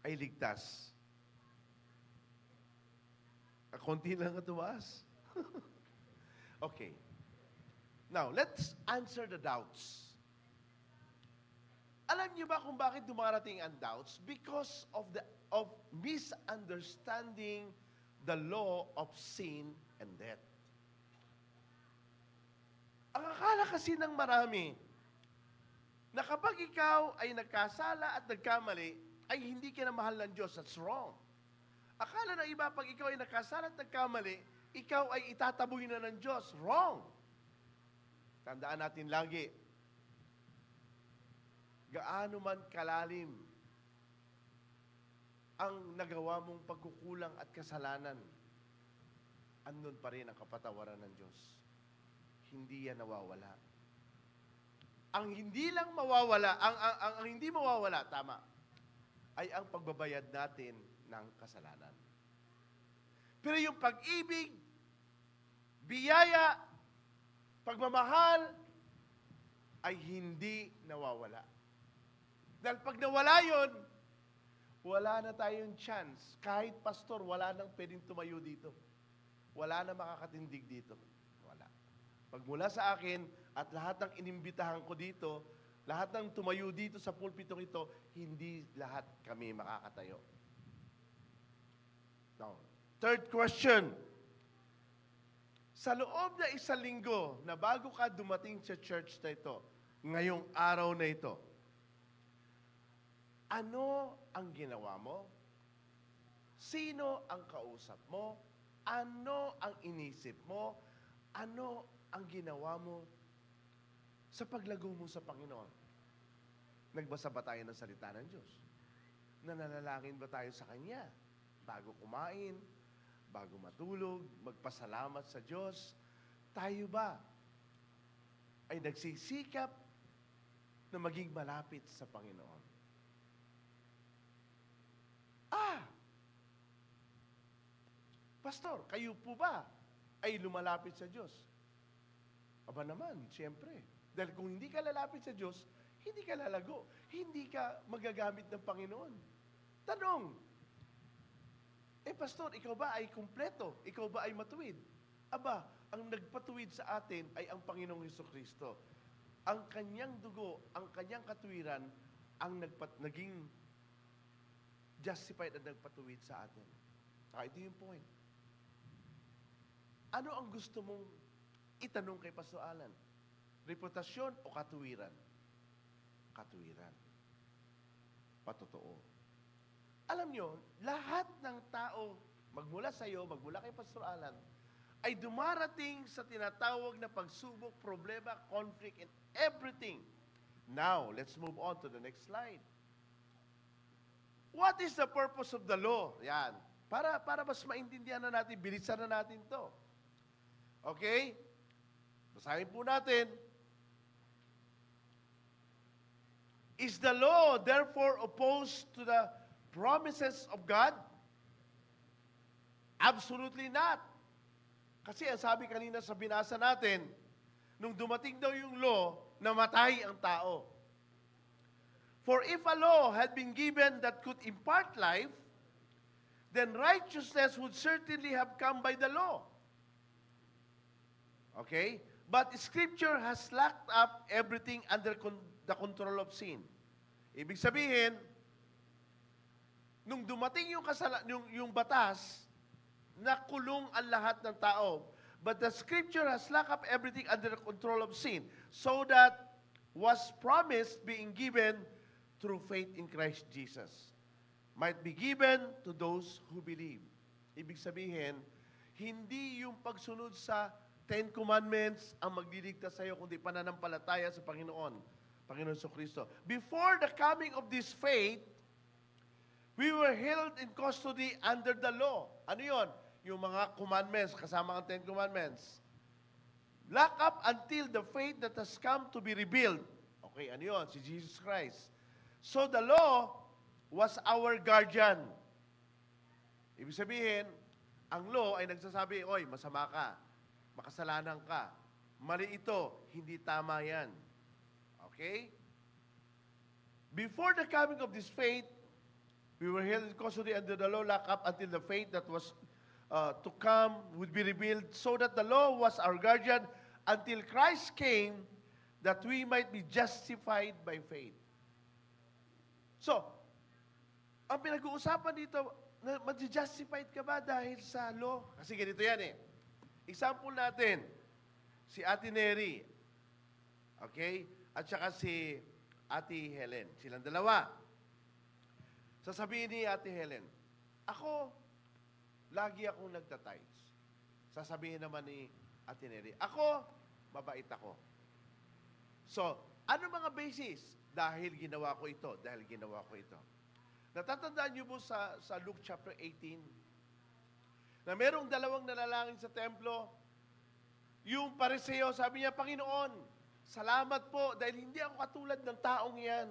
ay ligtas? Konti lang ang tumaas. Okay. Now, let's answer the doubts. Alam niyo ba kung bakit dumarating ang doubts? Because of misunderstanding the law of sin and death. Ang akala kasi ng marami, na kapag ikaw ay nagkasala at nagkamali, ay hindi ka na mahal ng Diyos. That's wrong. Akala ng iba, pag ikaw ay nagkasala at nagkamali, ikaw ay itataboy na ng Diyos. Wrong. Tandaan natin lagi, gaano man kalalim ang nagawa mong pagkukulang at kasalanan, andun pa rin ang kapatawaran ng Diyos. Hindi yan nawawala. Ang hindi lang mawawala, ang hindi mawawala, tama, ay ang pagbabayad natin ng kasalanan. Pero yung pag-ibig, biyaya, pagmamahal, ay hindi nawawala. Dahil pag nawala yun, wala na tayong chance. Kahit pastor, wala nang pwedeng tumayo dito. Wala na makakatindig dito. Wala. Pag mula sa akin, at lahat ng inimbitahan ko dito, lahat ng tumayo dito sa pulpitong ito, hindi lahat kami makakatayo. Now, third question. Sa loob na isang linggo na bago ka dumating sa church na ito, ngayong araw na ito, ano ang ginawa mo? Sino ang kausap mo? Ano ang inisip mo? Ano ang ginawa mo sa paglago mo sa Panginoon? Nagbasa ba tayo ng salita ng Diyos? Nananalangin ba tayo sa Kanya? Bago kumain, bago matulog, magpasalamat sa Diyos, tayo ba ay nagsisikap na maging malapit sa Panginoon? Pastor, kayo po ba ay lumalapit sa Diyos? Aba naman, siyempre. Dahil kung hindi ka lalapit sa Diyos, hindi ka lalago. Hindi ka magagamit ng Panginoon. Tanong, pastor, ikaw ba ay kumpleto? Ikaw ba ay matuwid? Aba, ang nagpatuwid sa atin ay ang Panginoong Hesukristo. Ang kanyang dugo, ang kanyang katuwiran, ang naging justified at nagpatuwid sa atin. Ito yung point. Ano ang gusto mong itanong kay Pastor Alan? Reputasyon o katuwiran? Katuwiran. Patotoo. Alam nyo, lahat ng tao, magmula sa iyo, magmula kay Pastor Alan, ay dumarating sa tinatawag na pagsubok, problema, conflict, and everything. Now, let's move on to the next slide. What is the purpose of the law? Yan. Para mas maintindihan na natin, bilisan na natin to. Okay? Basahin po natin. Is the law therefore opposed to the promises of God? Absolutely not. Kasi ang sabi kanina sa binasa natin, nung dumating daw yung law, namatay ang tao. For if a law had been given that could impart life, then righteousness would certainly have come by the law. Okay? But Scripture has locked up everything under the control of sin. Ibig sabihin, nung dumating yung batas, nakulong ang lahat ng tao. But the Scripture has locked up everything under the control of sin, so that was promised being given through faith in Christ Jesus might be given to those who believe. Ibig sabihin, hindi yung pagsunod sa Ten Commandments ang magliligtas sa iyo, kundi pananampalataya sa Panginoon Jesucristo. Before the coming of this faith, we were held in custody under the law. Ano yon? Yung mga commandments, kasama ang Ten Commandments. Lock up until the faith that has come to be revealed. Okay, ano yon? Si Jesus Christ. So the law was our guardian. Ibig sabihin, ang law ay nagsasabi, oy, masama ka, makasalanan ka, mali ito, hindi tama yan. Okay? before the coming of this faith, we were held in custody under the law, locked up until the faith that was to come would be revealed, so that the law was our guardian until Christ came, that we might be justified by faith. So, ang pinag-uusapan dito, ma-justified ka ba dahil sa law? Kasi ganito yan eh. Example natin, si Ate Neri, okay? At saka si Ate Helen. Silang dalawa. Sasabihin ni Ate Helen, ako, lagi akong nagtatides. Sasabihin naman ni Ate Neri, ako, mabait ako. So, ano mga basis? Dahil ginawa ko ito, dahil ginawa ko ito. Natatandaan niyo po sa Luke chapter 18, na merong dalawang nanalangin sa templo, yung pariseo, sabi niya, Panginoon, salamat po dahil hindi ako katulad ng taong yan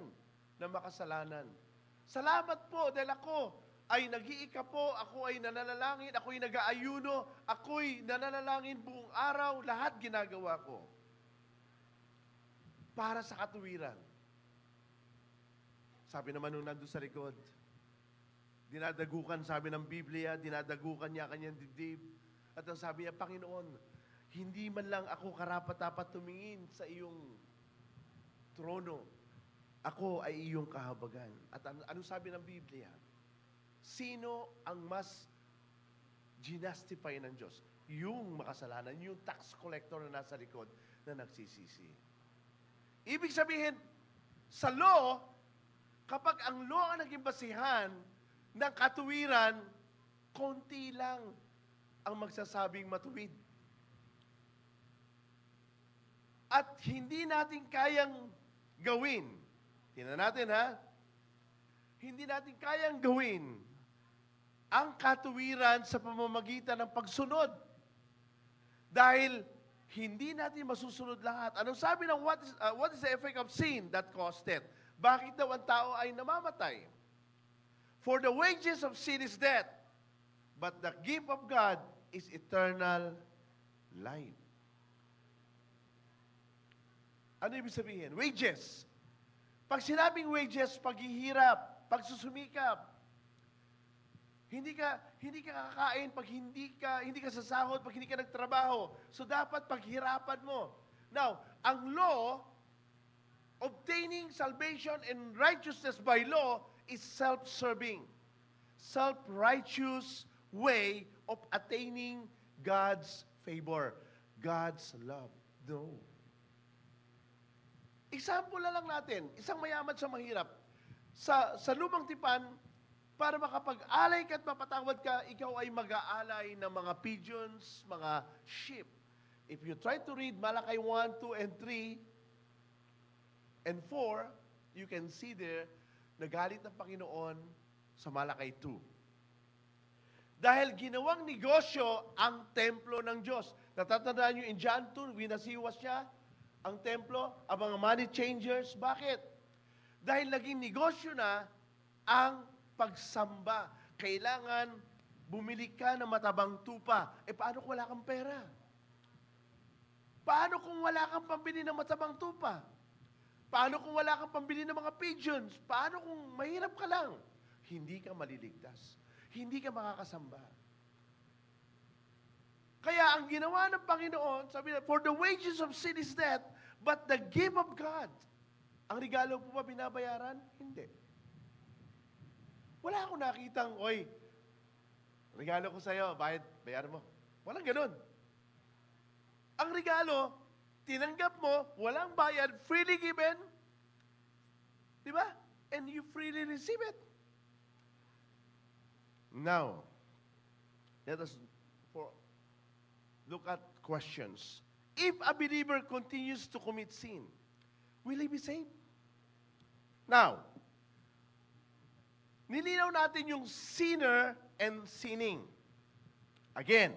na makasalanan. Salamat po dahil ako ay nag-iika po, ako ay nananalangin, ako ay nag-aayuno, ako ay nananalangin buong araw, lahat ginagawa ko. Para sa katuwiran. Sabi naman nung nandun sa likod, dinadagukan, sabi ng Biblia, dinadagukan niya kanyang dibdib. At ang sabi niya, Panginoon, hindi man lang ako karapat-dapat tumingin sa iyong trono. Ako ay iyong kahabagan. At ano sabi ng Biblia? Sino ang mas ginastify ng Diyos? Yung makasalanan, yung tax collector na nasa likod na nagsisisi. Ibig sabihin, sa law, kapag ang law ang naging basihan ng katuwiran, konti lang ang magsasabing matuwid. At hindi natin kayang gawin. Tingnan natin ha. Hindi natin kayang gawin ang katuwiran sa pamamagitan ng pagsunod. Dahil hindi natin masusunod lahat. Anong sabi ng what is the effect of sin that caused it? Bakit daw ang tao ay namamatay? For the wages of sin is death, but the gift of God is eternal life. Ano ibig sabihin? Wages. Pag sinabing wages, paghihirap, pagsusumikap. Hindi ka kakain pag hindi ka sasahod, pag hindi ka nagtrabaho. So dapat paghirapan mo. Now, ang law, obtaining salvation and righteousness by law is self-serving. Self-righteous way of attaining God's favor, God's love. No. Example na lang natin, isang mayaman sa mahirap. Sa lumang tipan, para makapag-alay ka at mapatawad ka, ikaw ay mag-aalay ng mga pigeons, mga sheep. If you try to read Malakay 1, 2, and 3, and 4, you can see there, nagalit ng Panginoon sa Malakay 2. Dahil ginawang negosyo ang templo ng Diyos. Natatandaan nyo in John 2, winasiwas niya ang templo, ang mga money changers. Bakit? Dahil naging negosyo na ang pagsamba. Kailangan bumili ka ng matabang tupa. Paano kung wala kang pera? Paano kung wala kang pambili ng matabang tupa? Paano kung wala kang pambili ng mga pigeons? Paano kung mahirap ka lang? Hindi ka maliligtas. Hindi ka makakasamba. Kaya ang ginawa ng Panginoon, sabi na, for the wages of sin is death, but the gift of God. Ang regalo po ba binabayaran? Hindi. Wala akong nakitang, oy, regalo ko sa'yo, bayaran mo. Walang ganun. Ang regalo, tinanggap mo, walang bayad, freely given. Di ba? And you freely receive it. Now, let us look at questions. If a believer continues to commit sin, will he be saved? Now, nilinaw natin yung sinner and sinning. Again,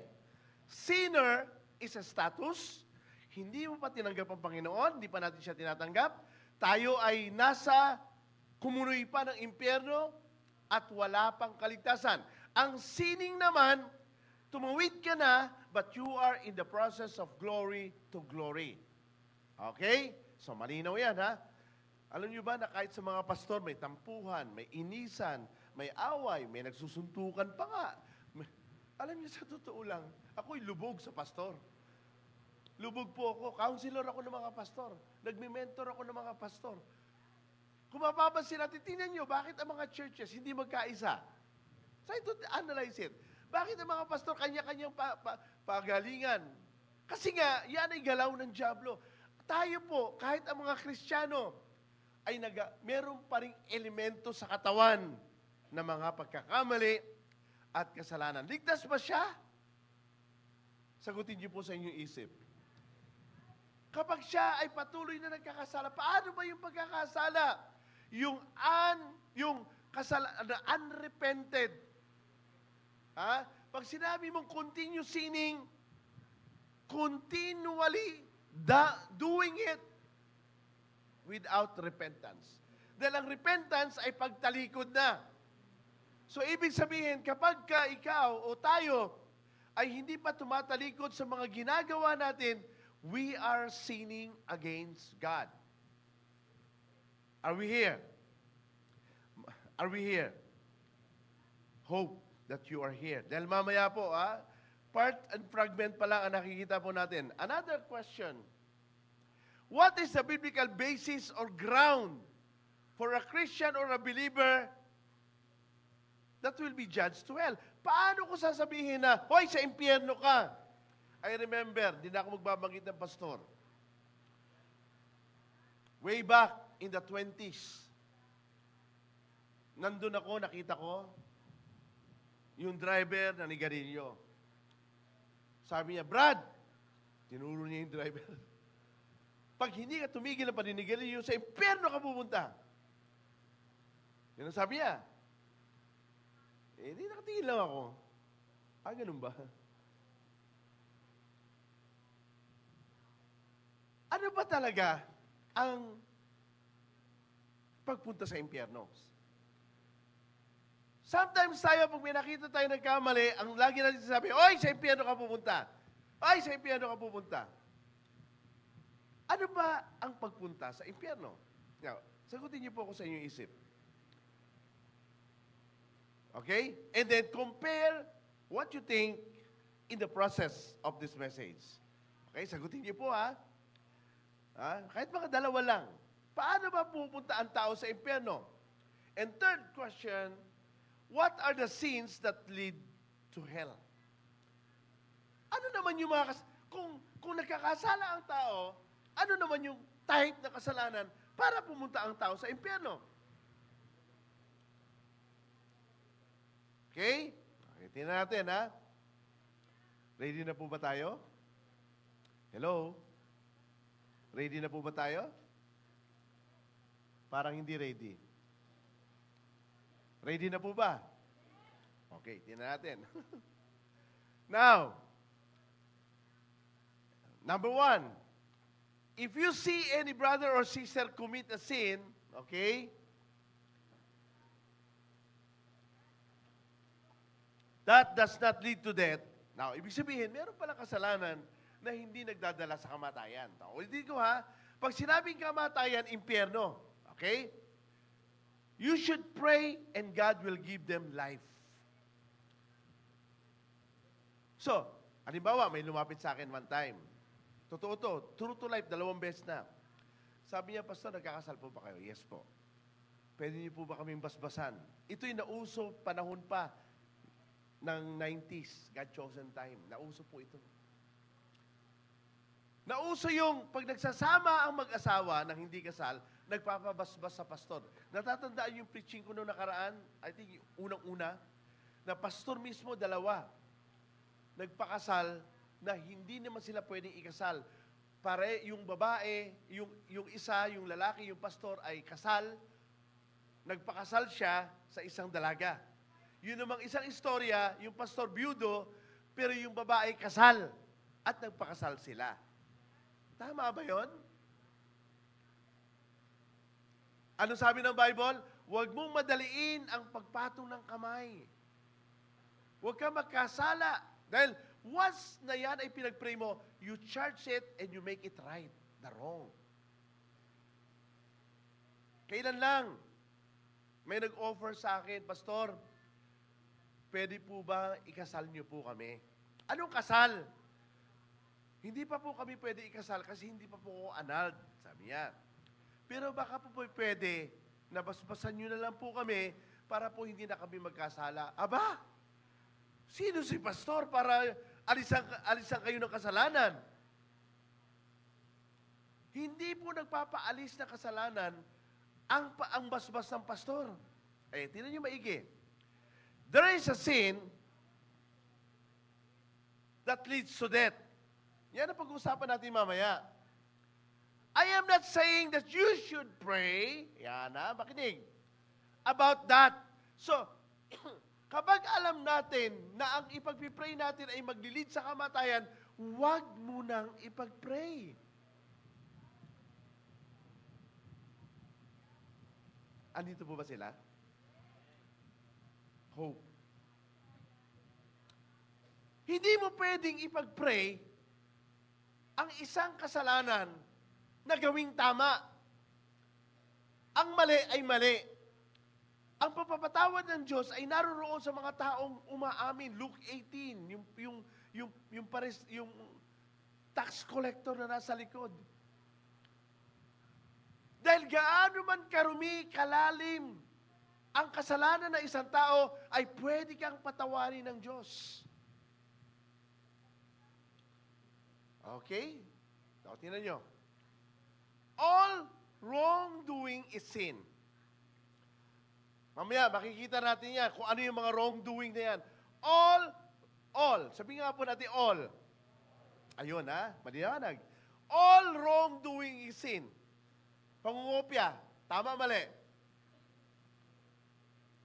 sinner is a status. Hindi mo pa tinanggap ang Panginoon, hindi pa natin siya tinatanggap. Tayo ay nasa kumunoy pa ng impyerno at wala pang kaligtasan. Ang sinning naman, tumawid ka na, but you are in the process of glory to glory. Okay? So, malinaw yan, ha? Alam niyo ba na kahit sa mga pastor, may tampuhan, may inisan, may away, may nagsusuntukan pa nga. Alam niyo, sa totoo lang, ako'y lubog sa pastor. Lubog po ako. Counselor ako ng mga pastor. Nagme-mentor ako ng mga pastor. Kung mapapansin natin, tingnan niyo, bakit ang mga churches hindi magkaisa? Try to analyze it. Bakit ang mga pastor kanya-kanyang pagalingan? Kasi nga, yan ay galaw ng dyablo. Tayo po, kahit ang mga Kristiyano, ay meron pa ring elemento sa katawan na mga pagkakamali at kasalanan. Ligtas ba siya? Sagutin niyo po sa inyong isip. Kapag siya ay patuloy na nagkakasala, paano ba yung pagkakasala? Yung kasalanan, unrepented. Ha? Pag sinabi mong continue sinning, continually doing it without repentance. Dahil ang repentance ay pagtalikod na. So, ibig sabihin, kapag ikaw o tayo ay hindi pa tumatalikod sa mga ginagawa natin, we are sinning against God. Are we here? Are we here? Hope that you are here. Dahil mamaya po, part and fragment pa lang ang nakikita po natin. Another question. What is the biblical basis or ground for a Christian or a believer that will be judged to hell? Paano ko sasabihin na, hoy, sa impyerno ka? I remember, di na ako magbabanggit ng pastor. Way back in the 20s, nandun ako, nakita ko, yung driver na nigarilyo. Sabi niya, Brad, tinuro niya yung driver. Pag hindi ka tumigil ng paninigarilyo, sa impyerno ka pupunta. Yan ang sabi niya. Hindi nakatingin lang ako. Ganun ba? Ano ba talaga ang pagpunta sa impyerno? Sometimes tayo, pag may nakita tayo nagkamali, ang lagi natin sabi, oy, sa impyerno ka pupunta. Oy, sa impyerno ka pupunta. Ano ba ang pagpunta sa impyerno? Now, sagutin niyo po ako sa inyong isip. Okay? And then compare what you think in the process of this message. Okay? Sagutin niyo po, kahit mga dalawa lang. Paano ba pupunta ang tao sa impyerno? And third question, what are the sins that lead to hell? Ano naman yung mga kung nagkakasala ang tao, ano naman yung type na kasalanan para pumunta ang tao sa impyerno? Okay? Tingnan natin, Ready na po ba tayo? Hello? Ready na po ba tayo? Parang hindi ready. Ready na po ba? Okay, tingnan natin. Now, number 1, if you see any brother or sister commit a sin, okay, that does not lead to death. Now, ibig sabihin, meron palang kasalanan na hindi nagdadala sa kamatayan. Ulitin ko pag sinabing kamatayan, impyerno. Okay? You should pray and God will give them life. So, halimbawa, may lumapit sa akin one time. Totoo to, true to life, 2 beses na. Sabi niya, Pastor, nagkakasal po ba kayo? Yes po. Pwede niyo po ba kaming basbasan? Ito'y nauso panahon pa ng 90s, God chosen time. Nauso po ito. Nauso yung pag nagsasama ang mag-asawa ng hindi kasal, nagpapabasbas sa pastor. Natatandaan yung preaching ko noong nakaraan, I think unang-una, na pastor mismo, 2, nagpakasal na hindi naman sila pwedeng ikasal. Yung babae, yung isa, yung lalaki, yung pastor ay kasal, nagpakasal siya sa isang dalaga. Yun namang isang istorya, yung pastor byudo, pero yung babae kasal at nagpakasal sila. Tama ba yun? Ano sabi ng Bible? Huwag mong madaliin ang pagpatong ng kamay. Huwag ka magkasala. Dahil once na yan ay pinag-pray mo, you charge it and you make it right. The wrong. Kailan lang? May nag-offer sa akin, Pastor, pwede po ba ikasal niyo po kami? Anong kasal? Hindi pa po kami pwede ikasal kasi hindi pa po ako annulled, sabi niya. Pero baka po pwede na basbasan niyo na lang po kami para po hindi na kami magkasala. Aba, sino si Pastor para alisan kayo ng kasalanan? Hindi po nagpapaalis na kasalanan ang basbas ng pastor. Tingnan niyo maigi. There is a sin that leads to death. Yan ang pag-uusapan natin mamaya. I am not saying that you should pray, yan na, makinig, about that. So, kapag alam natin na ang ipagpipray natin ay maglilid sa kamatayan, huwag munang ipagpray. Andito po ba sila? Hope. Hindi mo pwedeng ipag-pray ang isang kasalanan na gawing tama. Ang mali ay mali. Ang pagpapatawad ng Diyos ay naroroon sa mga taong umaamin. Luke 18, yung tax collector na nasa likod. Dahil gaano man karumi, kalalim, ang kasalanan ng isang tao ay pwede kang patawarin ng Diyos. Okay? So, tingnan nyo. All wrongdoing is sin. Mamaya, makikita natin yan kung ano yung mga wrongdoing na yan. All. Sabi nga po natin all. Ayun ha, maliwanag. All wrongdoing is sin. Pangungopia, tama mali.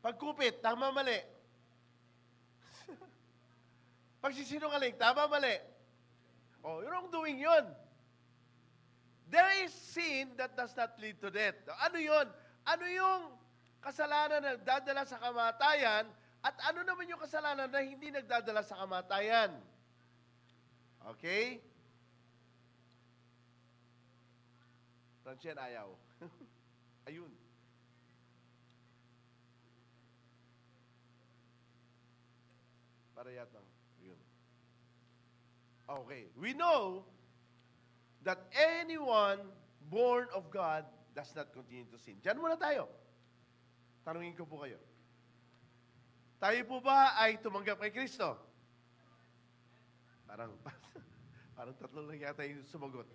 Pagkupit, tama mali. Pagsisinungaling, tama mali. Yung wrongdoing yun. There is sin that does not lead to death. Ano yun? Ano yung kasalanan na nagdadala sa kamatayan at ano naman yung kasalanan na hindi nagdadala sa kamatayan? Okay? Francien, ayaw. Ayun. Para yata. Ayun. Okay. We know that anyone born of God does not continue to sin. Diyan muna tayo. Tanungin ko po kayo. Tayo po ba ay tumanggap kay Kristo? Parang tatlo lang yata yung sumagot.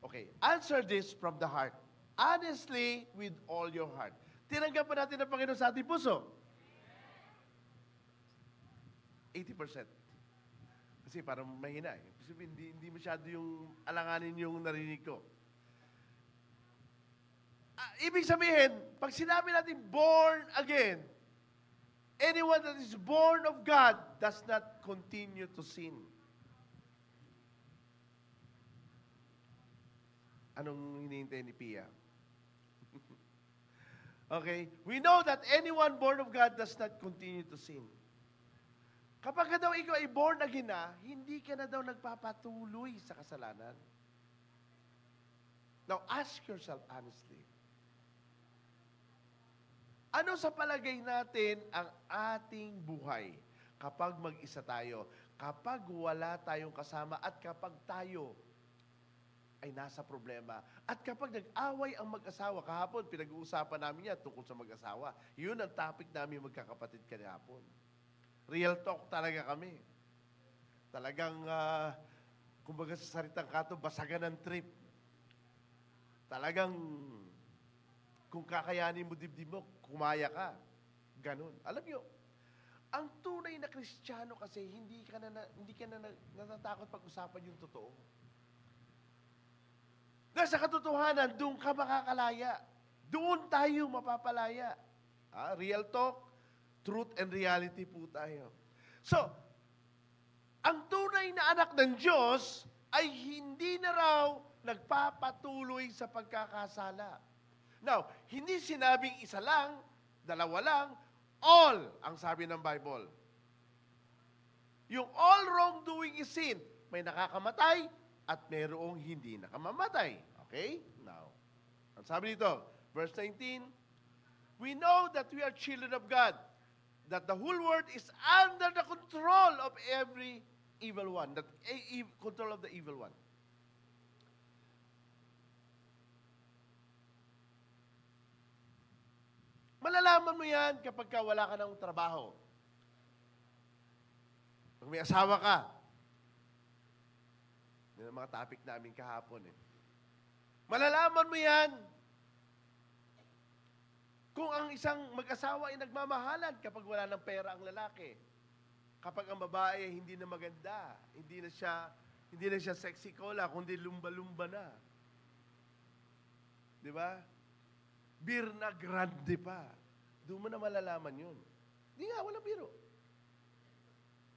Okay. Answer this from the heart. Honestly, with all your heart. Tinanggap pa natin ang Panginoon sa ating puso? 80%. Kasi parang mahina eh. Hindi masyado yung alanganin yung narinig ko. Ibig sabihin, pag sinabi natin born again, anyone that is born of God does not continue to sin. Anong hinihintay ni Pia? Okay? We know that anyone born of God does not continue to sin. Kapag daw ikaw ay born again na, hindi ka na daw nagpapatuloy sa kasalanan. Now, ask yourself honestly. Ano sa palagay natin ang ating buhay kapag mag-isa tayo, kapag wala tayong kasama at kapag tayo ay nasa problema. At kapag nag-away ang mag-asawa, kahapon pinag-uusapan namin yan tungkol sa mag-asawa. Yun ang topic namin magkakapatid kahapon. Real talk talaga kami. Talagang, kumbaga sa salitang kato, basagan ng trip. Talagang, kung kakayanin mo dibdib mo, kumaya ka. Ganon. Alam nyo, ang tunay na Kristiyano kasi, hindi ka na natatakot pag-usapan yung totoo. Dahil sa katotohanan, doon ka makakalaya. Doon tayo mapapalaya. Real talk, truth and reality po tayo. So, ang tunay na anak ng Diyos ay hindi na raw nagpapatuloy sa pagkakasala. Now, hindi sinabing isa lang, dalawa lang, all ang sabi ng Bible. Yung all wrongdoing is sin. May nakakamatay at mayroong hindi nakamamatay. Okay? Now, ang sabi dito, Verse 19, we know that we are children of God, that the whole world is under the control of every evil one, control of the evil one. Malalaman mo yan kapag wala ka ng trabaho. Pag may asawa ka. Yan ang mga topic namin kahapon eh. Malalaman mo yan kung ang isang mag-asawa ay nagmamahalan kapag wala ng pera ang lalaki. Kapag ang babae ay hindi na maganda, hindi na siya sexy cola, kundi lumba-lumba na. Di ba? Birna grande pa. Doon mo na malalaman yun. Hindi nga, walang biro.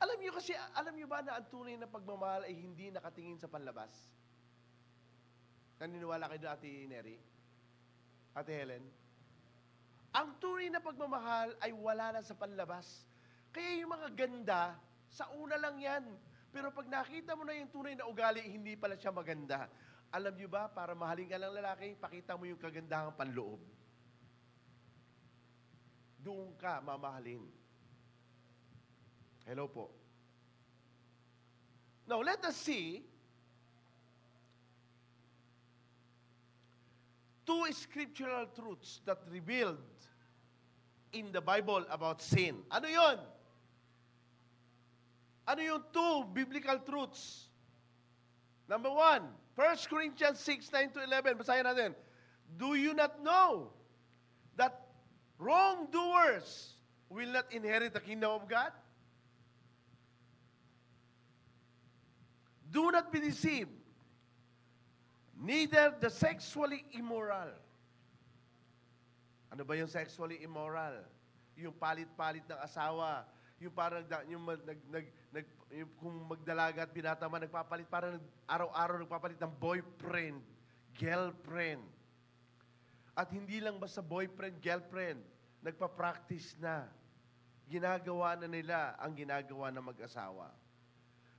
Alam niyo ba na ang tunay na pagmamahal ay hindi nakatingin sa panlabas? Naniniwala kayo doon, Ate Neri? Ate Helen? Ang tunay na pagmamahal ay wala na sa panlabas. Kaya yung mga ganda, sa una lang yan. Pero pag nakita mo na yung tunay na ugali, hindi pala siya maganda. Alam niyo ba, para mahalin ka ng lalaki, pakita mo yung kagandahang panloob. Doon ka mamahalin. Hello po. Now, let us see two scriptural truths that revealed in the Bible about sin. Ano yon? Ano yung two biblical truths? Number 1, 1 Corinthians 6:9-11. Basahin natin. Do you not know that wrongdoers will not inherit the kingdom of God? Do not be deceived. Neither the sexually immoral. Ano ba yung sexually immoral? Yung palit-palit ng asawa. Yung parang kung magdalaga at binatama, nagpapalit, parang araw-araw nagpapalit ng boyfriend, girlfriend. At hindi lang basta boyfriend, girlfriend, nagpa-practice na. Ginagawa na nila ang ginagawa ng mag-asawa.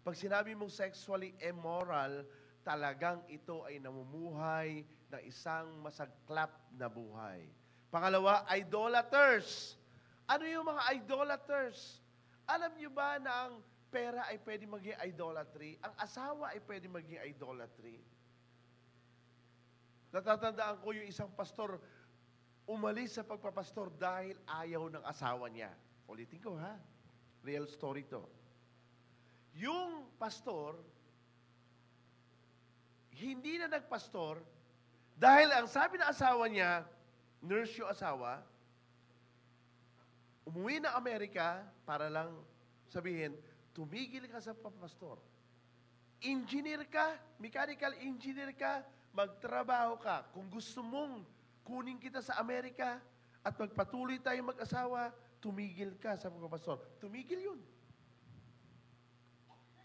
Pag sinabi mong sexually immoral, talagang ito ay namumuhay na isang masaklap na buhay. Pangalawa, idolaters. Ano yung mga idolaters? Alam niyo ba na ang pera ay pwede maging idolatry? Ang asawa ay pwede maging idolatry? Natatandaan ko yung isang pastor, umalis sa pagpapastor dahil ayaw ng asawa niya. Ulitin ko ha. Real story to. Yung pastor, hindi na nagpastor dahil ang sabi ng asawa niya, nurse yung asawa, umuwi na Amerika para lang sabihin, tumigil ka sa papastor. Engineer ka, mechanical engineer ka, magtrabaho ka. Kung gusto mong kunin kita sa Amerika at magpatuloy tayong mag-asawa, tumigil ka sa pagpapastor. Tumigil yun.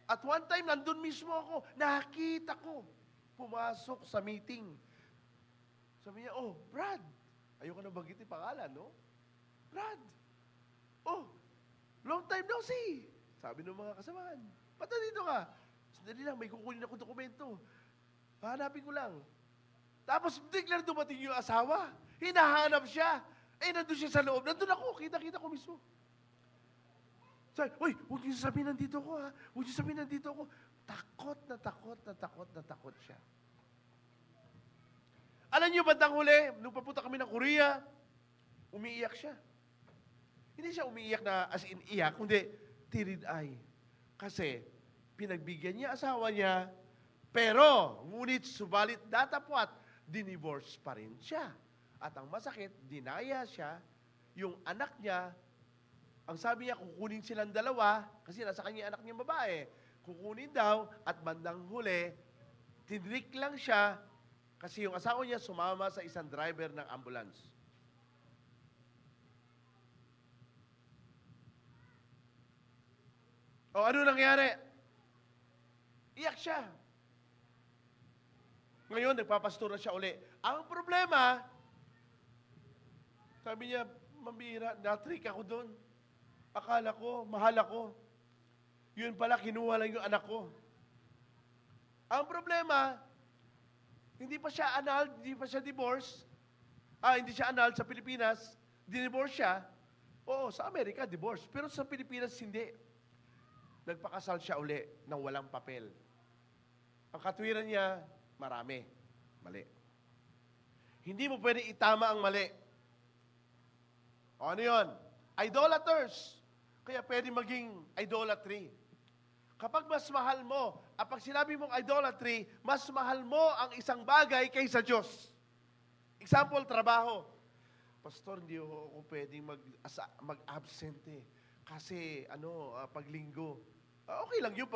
At one time, nandun mismo ako, nakita ko, pumasok sa meeting. Sabi niya, oh, Brad. Ayoko na bagitin pangalan, no? Brad. Oh, long time no see. Sabi ng mga kasamahan. Ba't dito ka? Sandali lang, may kukunin ako dokumento. Hahanapin ko lang. Tapos, biglang dumating yung asawa. Hinahanap siya. Nandun siya sa loob. Nandun ako. Kita-kita ko mismo. Sabi, uy, huwag niyo sabihin nandito ko, ha? Huwag niyo sabihin nandito ako. Takot na takot siya. Alam niyo, bandang huli, nung papunta kami ng Korea, umiiyak siya. Hindi siya umiiyak na as in iyak, kundi teared eye. Kasi, pinagbigyan niya asawa niya, pero, ngunit subalit datapwat, dinivorce pa rin siya. At ang masakit, dinaya siya, yung anak niya, ang sabi niya, kukunin silang dalawa, kasi nasa kanya anak niyang babae, kukunin daw, at bandang huli, tinrik lang siya, kasi yung asawa niya sumama sa isang driver ng ambulance. O ano nangyari? Iyak siya. Ngayon, nagpapastor na siya uli. Ang problema, sabi niya, mambira, natrik ako doon. Akala ko, mahal ako. Yun pala, kinuha lang yung anak ko. Ang problema, hindi pa siya annulled, hindi pa siya divorced. Hindi siya annulled sa Pilipinas, dinivorce siya. Oo, sa Amerika, divorce. Pero sa Pilipinas, hindi. Nagpakasal siya uli ng walang papel. Ang katwiran niya, marami. Mali. Hindi mo pwede itama ang mali. O ano yun? Idolaters. Kaya pwede maging idolatry. Kapag mas mahal mo, pag sinabi mong idolatry, mas mahal mo ang isang bagay kaysa Diyos. Example, trabaho. Pastor, hindi ako pwedeng mag-absent eh. Kasi, pag linggo. Okay lang yun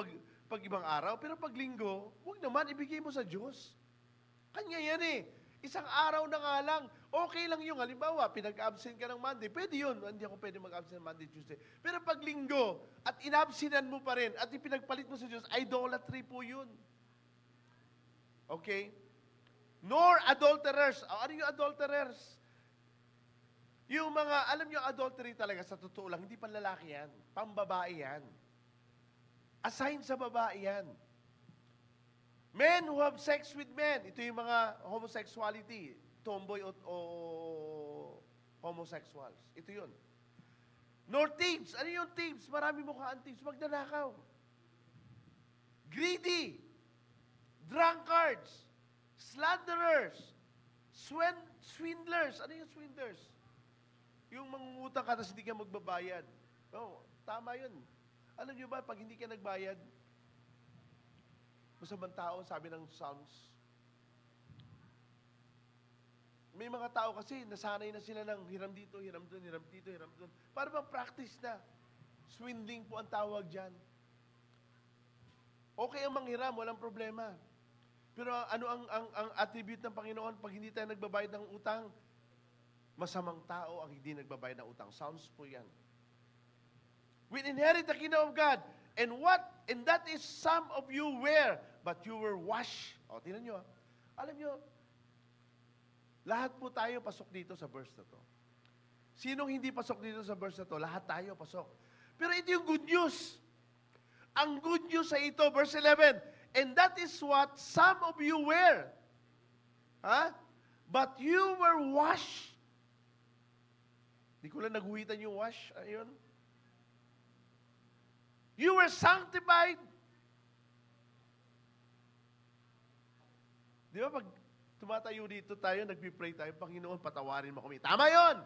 pag ibang araw, pero pag linggo, huwag naman, ibigay mo sa Diyos. Kanya yan eh. Isang araw na nga lang, okay lang yung halimbawa, pinag-absent ka ng Monday, pwede yun. Hindi ako pwede mag-absent Monday, Tuesday. Pero pag linggo, at inabsinan mo pa rin, at ipinagpalit mo sa Diyos, idolatry po yun. Okay? Nor adulterers. Ano yung adulterers? Yung mga, alam nyo, adultery talaga, sa totoo lang, hindi panlalaki yan. Pambabae yan. Assigned sa babae yan. Men who have sex with men. Ito yung mga homosexuality. Tomboy o homosexuals. Ito yun. Nor thieves. Ano yung thieves? Marami mukhaan thieves. Magnanakaw. Greedy. Drunkards. Slanderers. Swindlers. Ano yung swindlers? Yung mangungutang ka tapos hindi ka magbabayad. Oh, tama yun. Alam nyo ba, pag hindi ka nagbayad, masamang tao, sabi ng Psalms, may mga tao kasi, nasanay na sila ng hiram dito, hiram doon, hiram dito, hiram doon. Para bang practice na. Swindling po ang tawag dyan. Okay ang manghiram, walang problema. Pero ano ang attribute ng Panginoon pag hindi tayo nagbabayad ng utang? Masamang tao ang hindi nagbabayad ng utang. Sounds po yan. We inherit the kingdom of God. And that is some of you were, but you were washed. O, tingnan nyo. Alam nyo, lahat po tayo pasok dito sa verse na to. Sinong hindi pasok dito sa verse na to? Lahat tayo pasok. Pero ito yung good news. Ang good news sa ito, verse 11, and that is what some of you were. But you were washed. Di ko lang naguhitan yung wash. Ayun. You were sanctified. Di ba pag tumatayo dito tayo, nagpipray tayo, Panginoon, patawarin mo kami. Tama yon.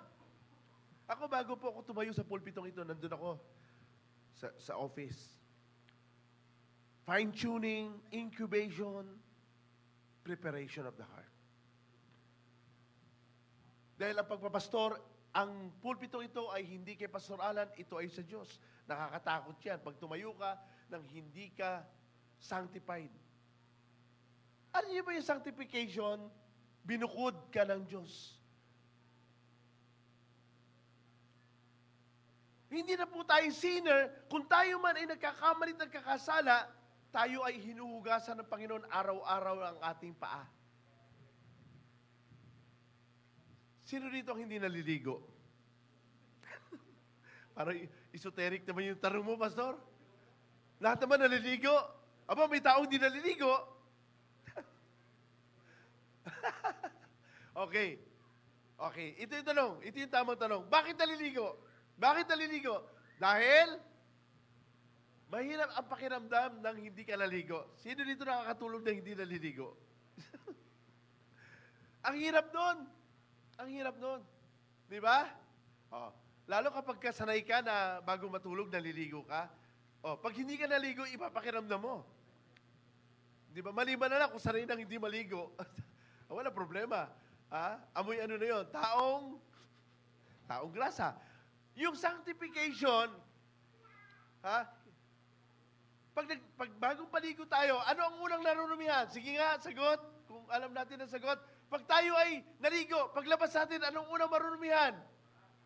Ako, bago po ako tumayo sa pulpitong ito, nandun ako sa office. Fine-tuning, incubation, preparation of the heart. Dahil ang pagpapastor, ang pulpitong ito ay hindi kay Pastor Alan, ito ay sa Diyos. Nakakatakot yan. Pag tumayo ka nang hindi ka sanctified. Ano yun ba yung sanctification? Binukod ka ng Diyos. Hindi na po tayo sinner. Kung tayo man ay nagkakamali at nagkakasala, tayo ay hinuhugasan ng Panginoon araw-araw ang ating paa. Sino dito ang hindi naliligo? Parang esoteric naman yung tanong mo, Pastor. Lahat naman naliligo. Aba, may taong hindi naliligo. Okay. Ito yung tanong. Ito yung tamang tanong. Bakit naliligo? Bakit naliligo? Dahil mahirap ang pakiramdam ng hindi ka naligo. Sino dito nakakatulog na hindi naliligo? Ang hirap nun. Ang hirap nun. Di ba? Lalo kapag kasanay ka na bago matulog, naliligo ka. Pag hindi ka naligo, ipapakiramdam mo. Di ba? Maliban na lang kung sanay nang hindi maligo. Wala problema. Amoy ano na yun? Taong grasa. Yung sanctification, pag bagong paligo tayo, ano ang unang narurumihan? Sige nga, sagot. Kung alam natin ang sagot. Pag tayo ay naligo, paglabas natin, anong unang marurumihan?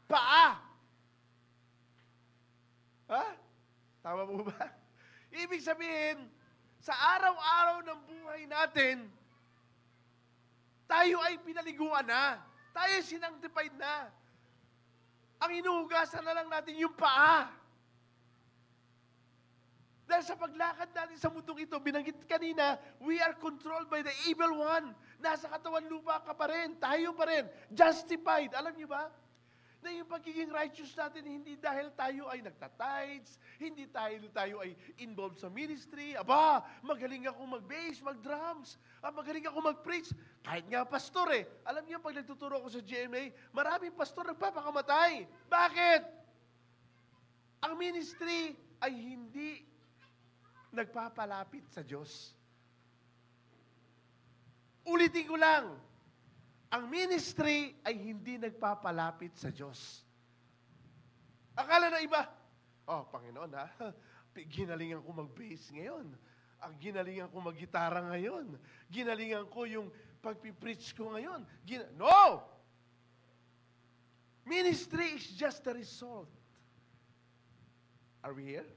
Paa. Tama po ba? Ibig sabihin, sa araw-araw ng buhay natin, tayo ay pinaliguan na. Tayo ay sinangtified na. Ang inuhugasan na lang natin yung paa. Dahil sa paglakad natin sa mundong ito, binanggit kanina, we are controlled by the evil one. Nasa katawan lupa ka pa rin, tayo pa rin, justified. Alam niyo ba? Na yung pagiging righteous natin, hindi dahil tayo ay nagtatides, hindi tayo ay involved sa ministry. Aba, magaling ako mag-bass, mag-drums, magaling ako mag-preach. Kahit nga pastor eh. Alam niyo, pag nagtuturo ako sa GMA, maraming pastor nagpapakamatay. Bakit? Ang ministry ay hindi nagpapalapit sa Diyos. Ulitin ko lang, ang ministry ay hindi nagpapalapit sa Diyos. Akala na iba, oh, Panginoon ha, ginalingan ko mag-bass ngayon. Ang ginalingan ko mag-gitara ngayon. Ginalingan ko yung pagpipreach ko ngayon. No! Ministry is just the result. Are we here?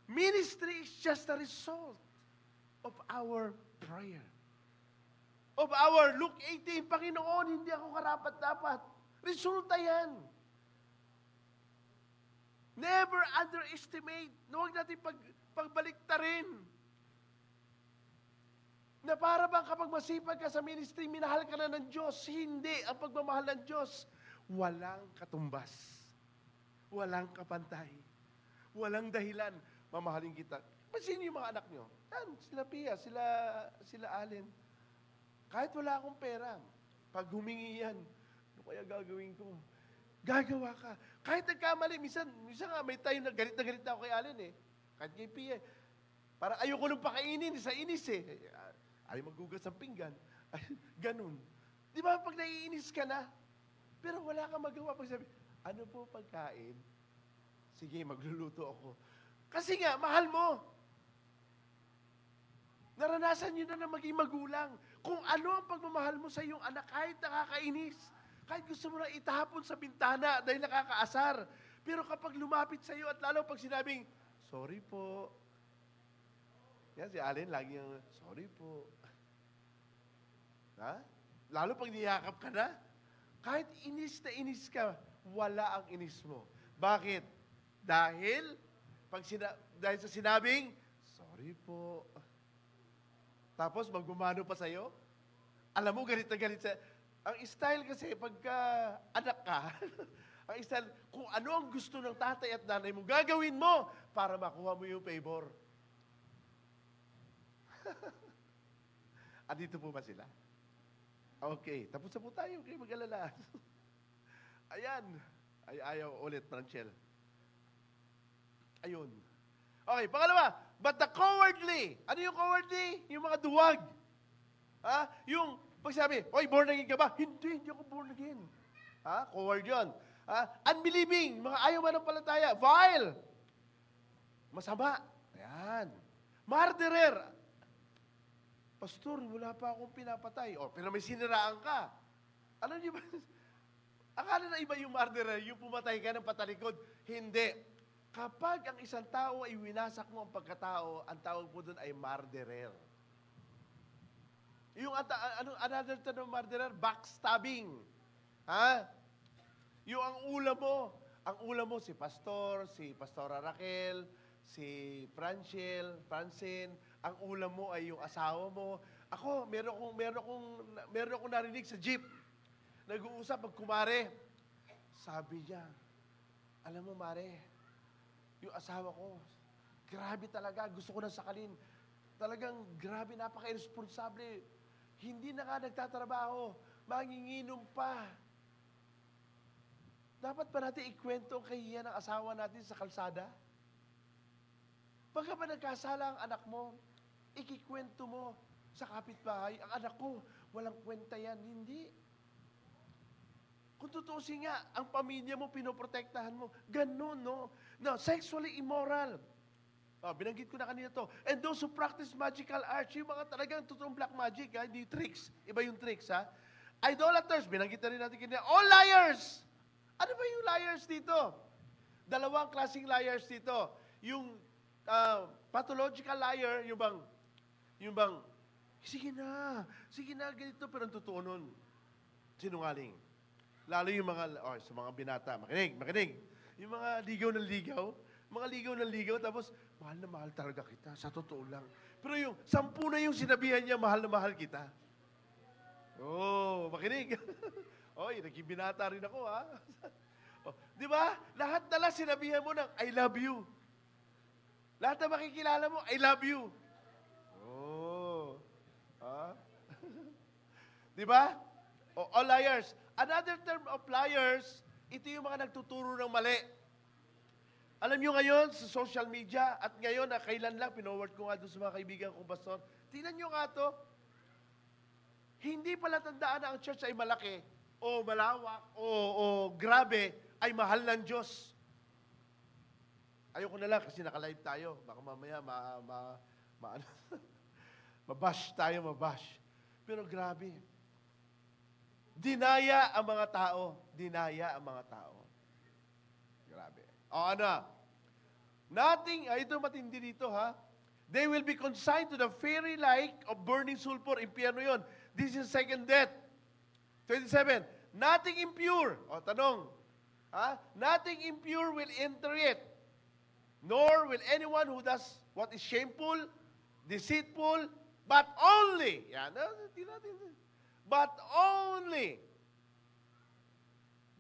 Ministry is just a result of our prayer. Of our Luke 18, Panginoon, hindi ako karapat-dapat. Resulta yan. Never underestimate. Huwag natin pagbaliktarin. Na para bang kapag masipag ka sa ministry, minahal ka na ng Diyos. Hindi. Ang pagmamahal ng Diyos, walang katumbas. Walang kapantay. Walang dahilan. Mamahalin kita. Sino yung mga anak nyo? Yan, sila Pia, sila Allen. Kahit wala akong pera, pag humingi yan, ano kaya gagawin ko? Gagawa ka. Kahit nagkamali, minsan nga may time na galit na ako kay Allen eh. Kahit kay Pia. Para ayoko nung pakainin sa inis eh. Ayaw maghugas ng pinggan. Ganun. Di ba pag naiinis ka na, pero wala kang magawa pag sabi, ano po pagkain? Sige, magluluto ako. Kasi nga, mahal mo. Naranasan nyo na maging magulang. Kung ano ang pagmamahal mo sa iyong anak, kahit nakakainis, kahit gusto mo na itapon sa bintana dahil nakakaasar. Pero kapag lumapit sa iyo at lalo pag sinabing, sorry po. Yan, si Allen, lagi yung, sorry po. Ha? Lalo pag niyakap ka na, kahit inis na inis ka, wala ang inis mo. Bakit? Dahil sa sinabing, sorry po. Tapos magmamano pa sa'yo. Alam mo, galit na galit sa... Ang style kasi, pagka anak ka, ang style, kung ano ang gusto ng tatay at nanay mo, gagawin mo para makuha mo yung favor. Dito po ba sila? Okay, tapos na po tayo. Okay, mag-alala. Ayan. Ay, ayaw ulit, Franchel. Ayun. Okay, pangalawa, but the cowardly. Ano yung cowardly? Yung mga duwag. Ha? Yung, pag sabi, oy, born again ka ba? Hindi ako born again. Ha? Coward yun. Ha? Unbelieving, mga ayaw manampalataya. Vile. Masama. Ayan. Murderer. Pastor, wala pa akong pinapatay. O, pero may siniraan ka. Alam niyo ba? Akala na iba yung murderer, yung pumatay ka ng patalikod. Hindi. Kapag ang isang tao ay winasak mo ang pagkatao, ang tawag po doon ay murderer. Yung another term ng murderer, backstabbing. Ha? Yung ang ulam mo si Pastor, si Pastora Raquel, si Francine, ang ulam mo ay yung asawa mo. Ako, meron akong narinig sa jeep. Nag-uusap pag kumare. Sabi niya, alam mo mare, yung asawa ko, grabe talaga, gusto ko nang sakalin. Talagang grabe, napaka-irresponsable. Hindi na nga nagtatrabaho, manginginom pa. Dapat ba natin ikwento ang kahihiyan ng asawa natin sa kalsada? Pagka ba nagkasala ang anak mo, ikikwento mo sa kapitbahay, ang anak ko, walang kwenta yan. Hindi. Kung tutusin nga, ang pamilya mo, pinoprotektahan mo. Ganun, no? No, sexually immoral. Binanggit ko na kanina to. And those who practice magical arts, yung mga talagang totoong black magic, ha? Hindi tricks. Iba yung tricks, ha? Idolaters, binanggit na rin natin kanina. All liars! Ano ba yung liars dito? Dalawang klaseng liars dito. Yung pathological liar, yung bang, sige na, ganito, pero ang totoo nun, sinungaling. Lalo yung mga, sa mga binata, makinig. Yung mga ligaw na ligaw, Mga ligaw ng ligaw, tapos, mahal na mahal talaga kita, sa totoo lang. Pero yung 10 na yung sinabihan niya, mahal na mahal kita. Oh, makinig. Oy, naging binata rin ako, ha? Oh, di ba? Lahat na lang sinabihan mo ng, I love you. Lahat na makikilala mo, I love you. Oh. Ha? Di ba? O liars. Another term of liars, ito yung mga nagtuturo ng mali. Alam nyo ngayon sa social media, at ngayon na kailan lang, pinoward ko nga doon sa mga kaibigan kong pastor, tingnan nyo nga to, hindi pala tandaan na ang church ay malaki, o malawak, o grabe, ay mahal ng Diyos. Ayoko na lang kasi naka-live tayo. Baka mamaya mabash tayo, mabash. Pero grabe. Dinaya ang mga tao. Dinaya ang mga tao. Grabe. O ano? Ito matindi dito ha. They will be consigned to the fiery lake of burning sulfur. Impyerno yun. This is second death. 27. Nothing impure. O tanong. Ha? Nothing impure will enter it. Nor will anyone who does what is shameful, deceitful, but only. Yan. But only.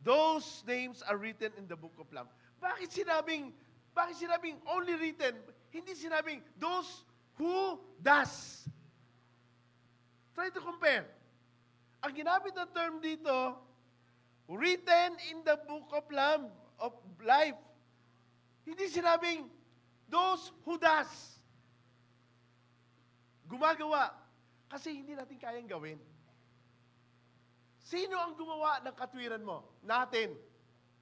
Those names are written in the book of life. Bakit sinabing only written? Hindi sinabing those who does. Try to compare. Ang ginamit na term dito, written in the book of life. Hindi sinabing those who does. Gumagawa. Kasi hindi natin kayang gawin. Sino ang gumawa ng katwiran mo? Natin.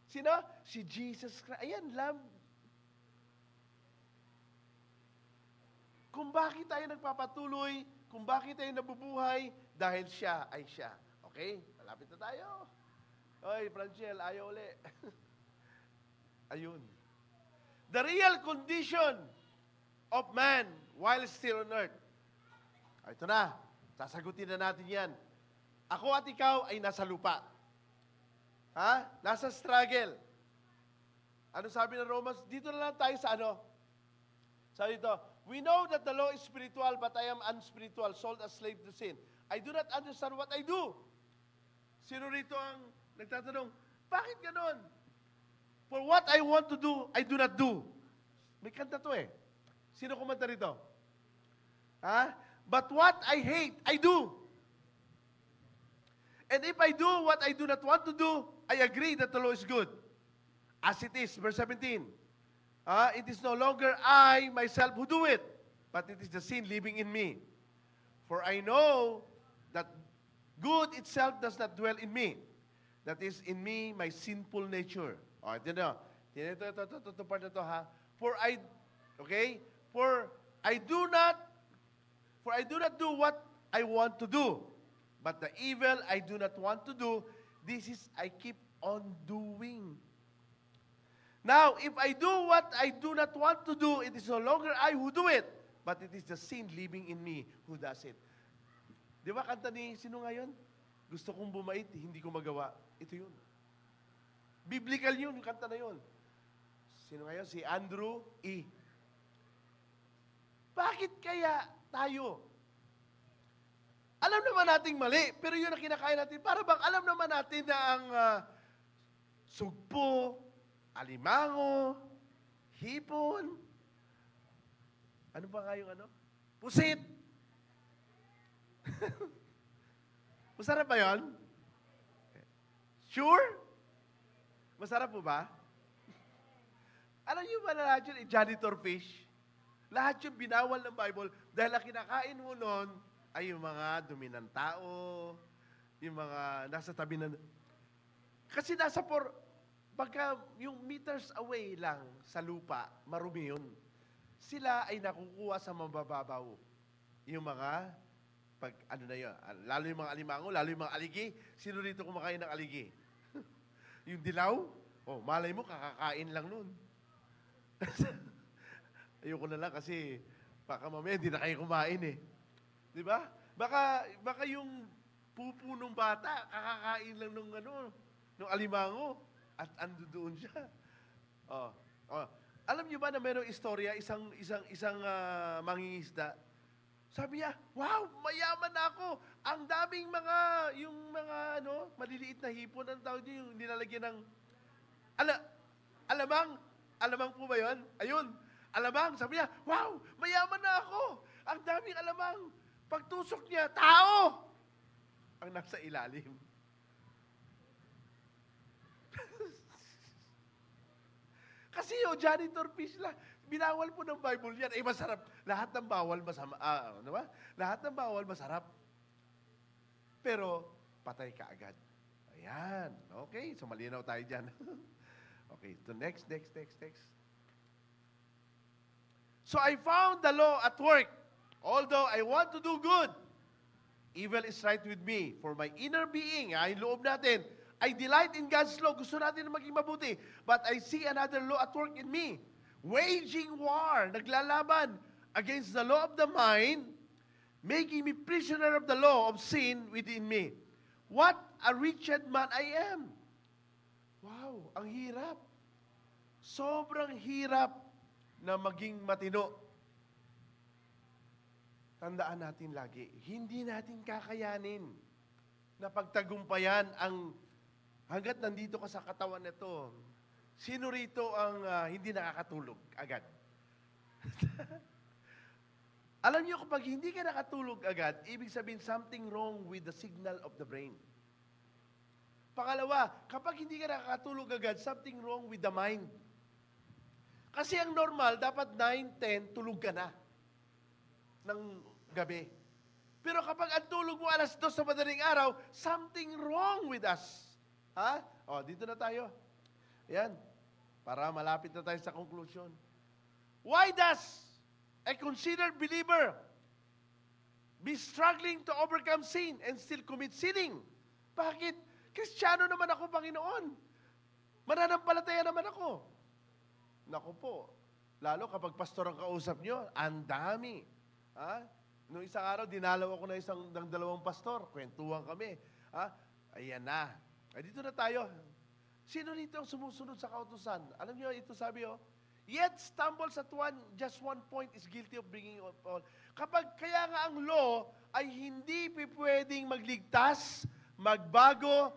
Sino? Si Jesus Christ. Ayan, love. Kung bakit tayo nagpapatuloy, kung bakit tayo nabubuhay, dahil siya ay siya. Okay? Malapit na tayo. Oy, Franchel, ayaw uli. Ayun. The real condition of man while still on earth. Ito na. Sasagutin na natin yan. Ako at ikaw ay nasa lupa. Ha? Nasa struggle. Ano sabi ng Romans? Dito na lang tayo sa ano? Sabi dito, we know that the law is spiritual, but I am unspiritual, sold as slave to sin. I do not understand what I do. Sino rito ang nagtatanong, bakit ganon? For what I want to do, I do not do. May kanta to eh. Sino kumanta rito? Ha? But what I hate, I do. And if I do what I do not want to do, I agree that the law is good. As it is, verse 17. It is no longer I, myself, who do it, but it is the sin living in me. For I know that good itself does not dwell in me. That is in me, my sinful nature. Ito na. Ito part na to ha. For I do not do what I want to do. But the evil I do not want to do, this is I keep on doing. Now, if I do what I do not want to do, it is no longer I who do it, but it is the sin living in me who does it. Di ba kanta ni sino ngayon? Gusto kong bumait, hindi ko magawa. Ito yun. Biblical yun, yung kanta na yun. Sino ngayon? Si Andrew E. Bakit kaya tayo? Alam naman nating mali, pero yun ang kinakain natin. Para bang alam naman natin na ang sugpo, alimango, hipon, ano ba nga yung ano? Pusit. Masarap ba yun? Sure? Masarap po ba? Alam niyo ba na lahat yun, janitor fish? Lahat yung binawal ng Bible dahil ang kinakain mo nun ay yung mga dumi ng tao, yung mga nasa tabi ng... Kasi pagka yung meters away lang sa lupa, marumi yun. Sila ay nakukuha sa mabababaw. Yung mga, ano na yun, lalo yung mga alimango, lalo yung mga aligi. Sino rito kumakain ng aligi? Yung dilaw? Oh, malay mo, kakakain lang nun. Ayoko na lang kasi baka mamaya hindi na kayo kumain eh. Di ba? Baka yung pupo ng bata, kakakain lang nung alimango at ando doon siya. Alam niyo ba na mayroong istorya, isang mangingisda. Sabi niya, wow, mayaman na ako. Ang daming yung mga, maliliit na hipon, ang tawag niyo, yung nilalagyan ng, alamang, alamang po ba yun? Ayun, alamang. Sabi niya, wow, mayaman na ako. Ang daming alamang. Pagtusok niya, tao! Ang nasa ilalim. Kasi janitor fish lang. Binawal po ng Bible yan. Masarap. Lahat ng bawal masama. Ano ba? Lahat ng bawal masarap. Pero, patay ka agad. Ayan. Okay. So, malinaw tayo dyan. Okay. So, next. So, I found the law at work. Although I want to do good, evil is right with me. For my inner being, yung loob natin, I delight in God's law. Gusto natin na maging mabuti. But I see another law at work in me. Waging war, naglalaban against the law of the mind, making me prisoner of the law of sin within me. What a wretched man I am. Wow, ang hirap. Sobrang hirap na maging matino. Tandaan natin lagi, hindi natin kakayanin na pagtagumpayan ang hanggat nandito ka sa katawan nito. Sino rito ang hindi nakakatulog agad? Alam niyo, kapag hindi ka nakatulog agad, ibig sabihin something wrong with the signal of the brain. Pangalawa, kapag hindi ka nakakatulog agad, something wrong with the mind. Kasi ang normal, dapat 9, 10, tulog ka na ng gabi. Pero kapag ang tulog mo alas 2 sa madaling araw, something wrong with us. Ha? O, dito na tayo. Yan. Para malapit na tayo sa conclusion. Why does a considered believer be struggling to overcome sin and still commit sinning? Bakit? Kristiyano naman ako, Panginoon. Mananampalataya naman ako. Naku po. Lalo kapag pastor ang kausap nyo, ang dami. Ha? Noong isang araw, dinalaw ako ng 2 pastor. Kwentuhan kami. Ha? Ayan na. Ay, dito na tayo. Sino rito ang sumusunod sa kautusan? Alam niyo, ito sabi, yet stumbles at just one point is guilty of bringing all. Kapag kaya nga ang law ay hindi pwedeng magligtas, magbago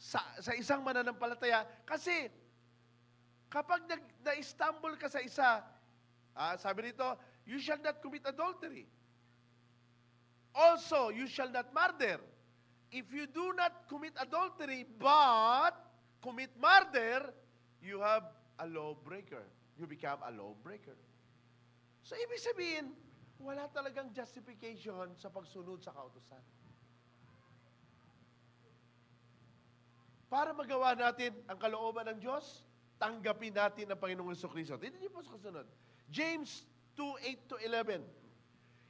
sa isang mananampalataya. Kasi, kapag na-stumble ka sa isa, sabi rito, you shall not commit adultery. Also, you shall not murder. If you do not commit adultery, but commit murder, you have a lawbreaker. You become a lawbreaker. So, ibig sabihin, wala talagang justification sa pagsunod sa kautusan. Para magawa natin ang kalooban ng Diyos, tanggapin natin ang Panginoong Jesucristo. Tignan niyo po sa kasunod. James 2:8-11.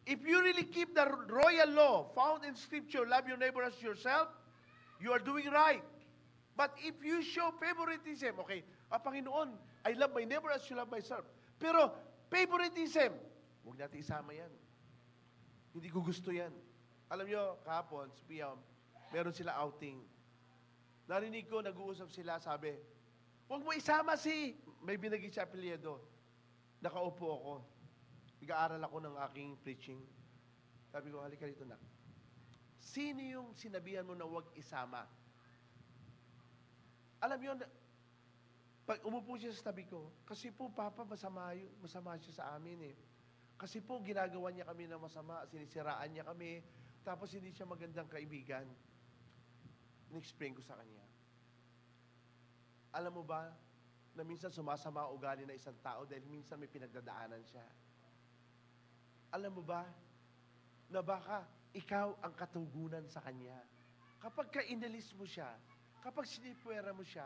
If you really keep the royal law found in Scripture, love your neighbor as yourself, you are doing right. But if you show favoritism, okay, Panginoon, I love my neighbor as you love myself. Pero favoritism, huwag natin isama yan. Hindi ko gusto yan. Alam nyo, kahapon, sa PM, meron sila outing. Narinig ko, nag-uusap sila, sabi, huwag mo isama may binagay siya apelyido. Nakaupo ako. Nag-aaral ako ng aking preaching. Sabi ko, halika rito na. Sino yung sinabihan mo na huwag isama? Alam yun, pag umupo siya sa tabi ko, kasi po, Papa, masama siya sa amin eh. Kasi po, ginagawa niya kami ng masama, sinisiraan niya kami, tapos hindi siya magandang kaibigan. In-explain ko sa kanya. Alam mo ba, na minsan sumasama ang ugali na isang tao dahil minsan may pinagdadaanan siya. Alam mo ba, na baka ikaw ang katugunan sa kanya. Kapag inalis mo siya, kapag sinipwera mo siya,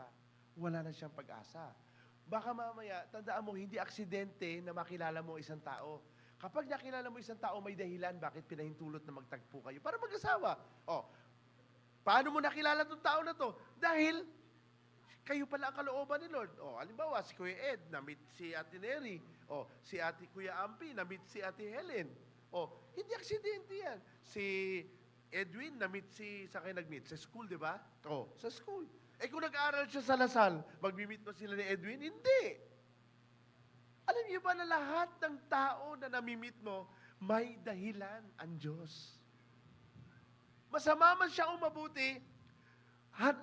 wala na siyang pag-asa. Baka mamaya, tandaan mo, hindi aksidente na makilala mo isang tao. Kapag nakilala mo isang tao, may dahilan bakit pinahintulot na magtagpo kayo para mag-asawa. Paano mo nakilala itong tao na to? Dahil kayo pala ang kalooban ni Lord. Halimbawa, si Kuya Ed, na-meet si Ate Neri. Si Ate Kuya Ampi, na-meet si Ate Helen. Hindi aksidente yan. Si Edwin, na-meet sa kayo nag-meet? Sa school, di ba? Sa school. Kung nag-aaral siya sa Lasal, mag-meet mo sila ni Edwin? Hindi. Alam niyo ba na lahat ng tao na namimit mo, may dahilan ang Diyos. Masama man siya o mabuti,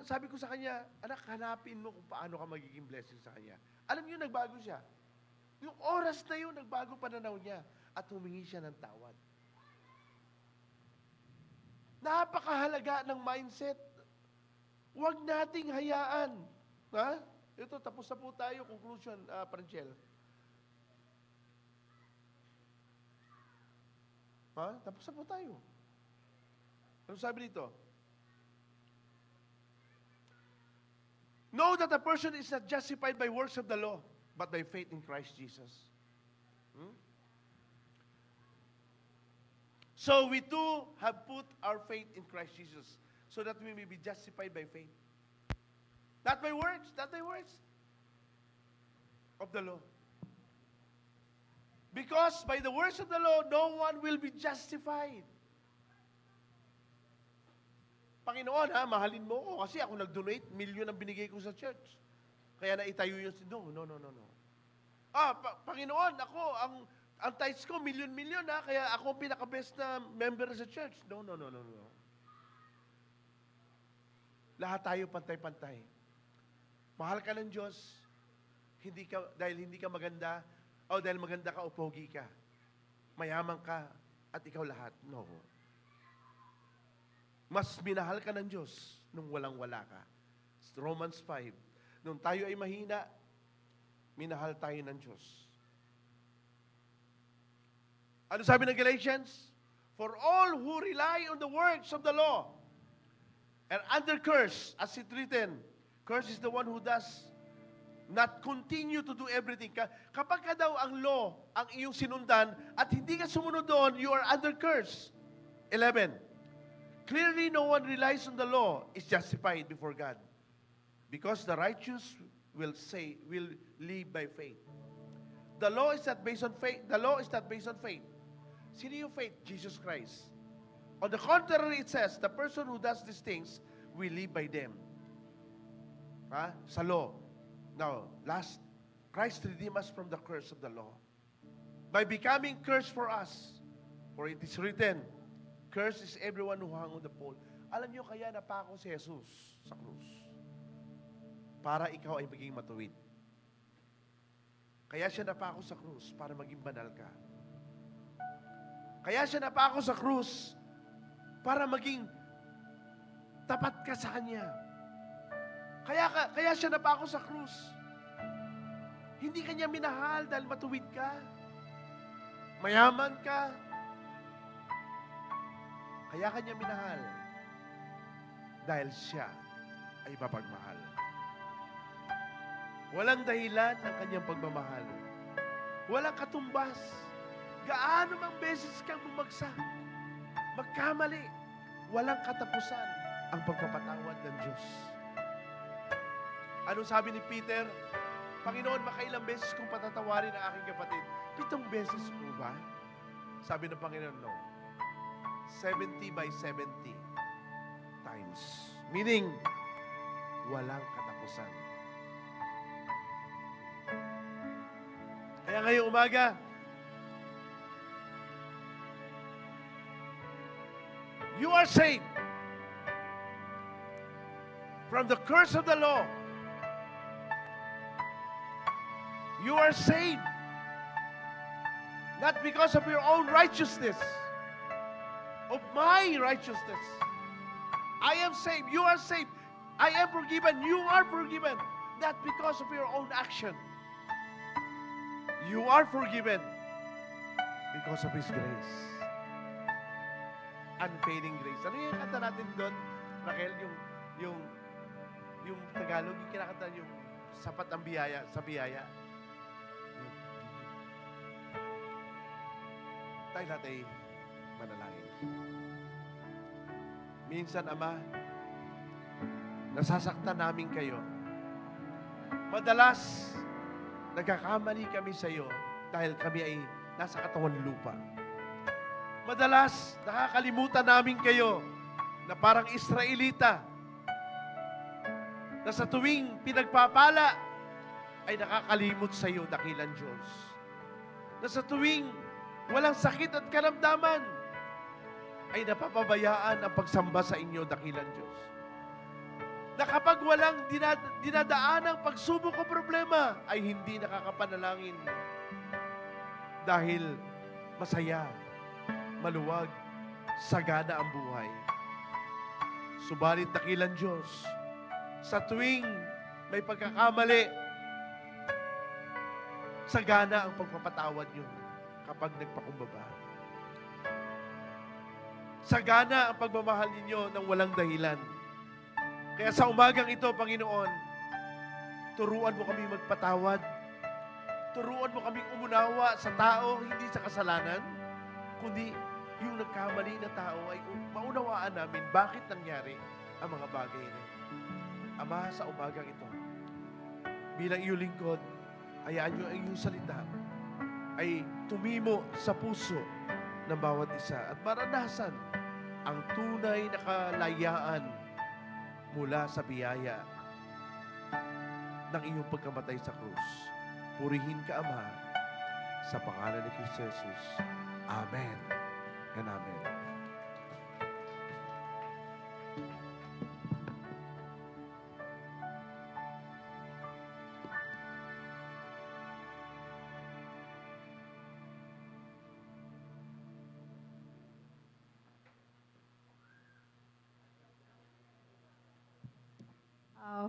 sabi ko sa kanya, anak, hanapin mo kung paano ka magiging blessing sa kanya. Alam niyo, nagbago siya. Yung oras na yun, nagbago pananaw niya at humingi siya ng tawad. Napakahalaga ng mindset. Huwag nating hayaan. Ha? Ito, tapos na po tayo. Conclusion, Pranchel. Ha? Tapos na po tayo. Ano sabi dito? Know that a person is not justified by works of the law, but by faith in Christ Jesus. So we too have put our faith in Christ Jesus, so that we may be justified by faith. Not by works of the law. Because by the works of the law, no one will be justified. Panginoon, mahalin mo ko kasi ako nag-donate, milyon ang binigay ko sa church. Kaya naitayo yung no. Panginoon, ako, ang tithes ko, milyon-milyon kaya ako ang pinaka-best na member sa church. No. Lahat tayo pantay-pantay. Mahal ka ng Diyos, dahil hindi ka maganda, o dahil maganda ka o pogi ka. Mayaman ka, at ikaw lahat. No. Mas minahal ka ng Diyos nung walang-wala ka. Romans 5. Nung tayo ay mahina, minahal tayo ng Diyos. Ano sabi ng Galatians? For all who rely on the works of the law are under curse, as it written, curse is the one who does not continue to do everything. Kapag ka daw ang law, ang iyong sinundan, at hindi ka sumunod doon, you are under curse. 11. Clearly, no one relies on the law is justified before God, because the righteous will live by faith. The law is not based on faith. The law is not based on faith. Sino yung faith? Jesus Christ. On the contrary, it says, the person who does these things will live by them. Sa law. Now, Christ redeemed us from the curse of the law by becoming curse for us. For it is written, cursed is everyone who hung on the pole. Alam niyo, kaya napako si Jesus sa krus para ikaw ay maging matuwid. Kaya siya napako sa krus para maging banal ka. Kaya siya napako sa krus para maging tapat ka sa Kanya. Kaya siya napako sa krus. Hindi Kanya minahal dahil matuwid ka, mayaman ka. Kaya Kanya minahal dahil siya ay mapagmahal. Walang dahilan ng Kanyang pagmamahal. Walang katumbas. Gaano mang beses kang bumagsak, magkamali, walang katapusan ang pagpapatawad ng Diyos. Anong sabi ni Peter? Panginoon, makailang beses kong patatawarin ang aking kapatid? 7 beses po ba? Sabi ng Panginoon, no. 70 by 70 times. Meaning, walang katapusan. Kaya ngayong umaga, you are saved from the curse of the law. You are saved not because of your own righteousness, of my righteousness. I am saved. You are saved. I am forgiven. You are forgiven. Not because of your own action. You are forgiven because of His grace. Unfailing grace. Ano yung kanta natin doon, Raquel? Yung Tagalog, yung kinakanta yung sapat ang biyaya, sa biyaya. Tayo natin manalangin. Minsan, Ama, nasasaktan namin kayo. Madalas, nagkakamali kami sa iyo dahil kami ay nasa katawan lupa. Madalas, nakakalimutan namin kayo na parang Israelita na sa tuwing pinagpapala ay nakakalimot sa iyo, dakilang Diyos. na sa tuwing walang sakit at karamdaman, ay napapabayaan ang pagsamba sa inyo, dakilang Diyos. Na kapag walang dinadaanang pagsubok o problema, ay hindi nakakapanalangin. Dahil masaya, maluwag, sagana ang buhay. Subalit dakilang Diyos, sa tuwing may pagkakamali, sagana ang pagpapatawad niyo kapag nagpakumbaba. Sagana ang pagmamahal ninyo ng walang dahilan. Kaya sa umagang ito, Panginoon, turuan mo kami magpatawad. Turuan mo kaming umunawa sa tao, hindi sa kasalanan, kundi yung nagkamali na tao ay maunawaan namin bakit nangyari ang mga bagay na ito. Ama, sa umagang ito, bilang iyong lingkod, hayaan nyo ang iyong salita ay tumimo sa puso ng bawat isa at maranasan ang tunay na kalayaan mula sa biyaya ng iyong pagkamatay sa krus. Purihin ka, Ama, sa pangalan ni Kristo Jesus. Amen and amen.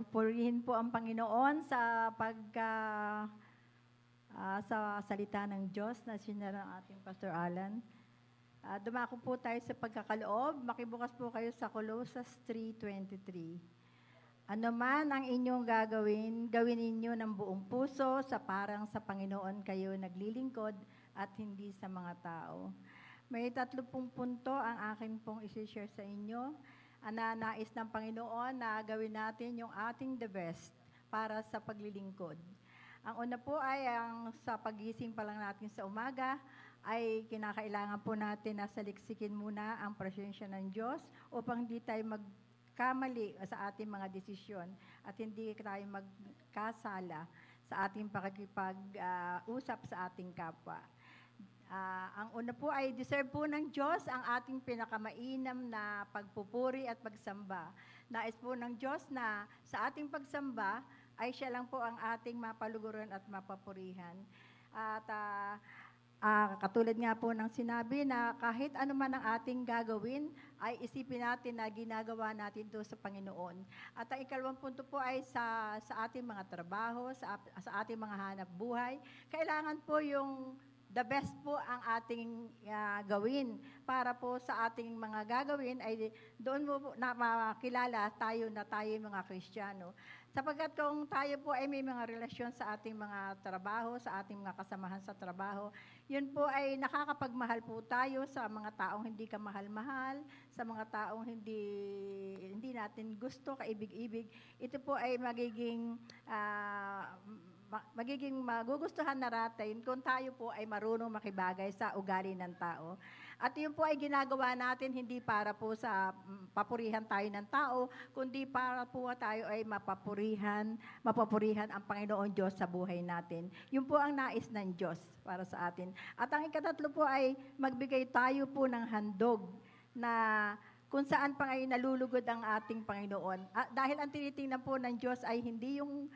Purihin po ang Panginoon sa sa salita ng Diyos na sinara ng ating Pastor Alan. Dumako po tayo sa pagkakaloob. Makibukas po kayo sa Colossus 3:23. Ano man ang inyong gagawin, gawin ninyo ng buong puso sa parang sa Panginoon kayo naglilingkod at hindi sa mga tao. May 30 punto ang akin pong isi-share sa inyo. Nais ng Panginoon na gawin natin yung ating the best para sa paglilingkod. Ang una po ay ang sa pagising pa lang natin sa umaga ay kinakailangan po natin na saliksikin muna ang presensya ng Diyos upang hindi tayo magkamali sa ating mga desisyon at hindi tayo magkasala sa ating pakikipag-usap sa ating kapwa. Ang una po ay deserve po ng Diyos ang ating pinakamainam na pagpupuri at pagsamba. Nais po ng Diyos na sa ating pagsamba ay siya lang po ang ating mapaluguran at mapapurihan. At katulad nga po ng sinabi na kahit ano man ang ating gagawin, ay isipin natin na ginagawa natin ito sa Panginoon. At ang ikalawang punto po ay sa ating mga trabaho, sa ating mga hanap buhay. Kailangan po yung the best po ang ating gawin para po sa ating mga gagawin ay doon mo na makilala tayo na tayo mga Kristiyano. Sapagkat kung tayo po ay may mga relasyon sa ating mga trabaho, sa ating mga kasamahan sa trabaho, yun po ay nakakapagmahal po tayo sa mga taong hindi ka mahal-mahal, sa mga taong hindi natin gusto, kaibig-ibig. Ito po ay magiging magugustuhan natin kung tayo po ay marunong makibagay sa ugali ng tao. At yun po ay ginagawa natin hindi para po sa papurihan tayo ng tao, kundi para po tayo ay mapapurihan ang Panginoon Diyos sa buhay natin. Yun po ang nais ng Diyos para sa atin. At ang ikatatlo po ay magbigay tayo po ng handog na kung saan pa ngayon nalulugod ang ating Panginoon. Dahil ang tinitingnan po ng Diyos ay hindi yung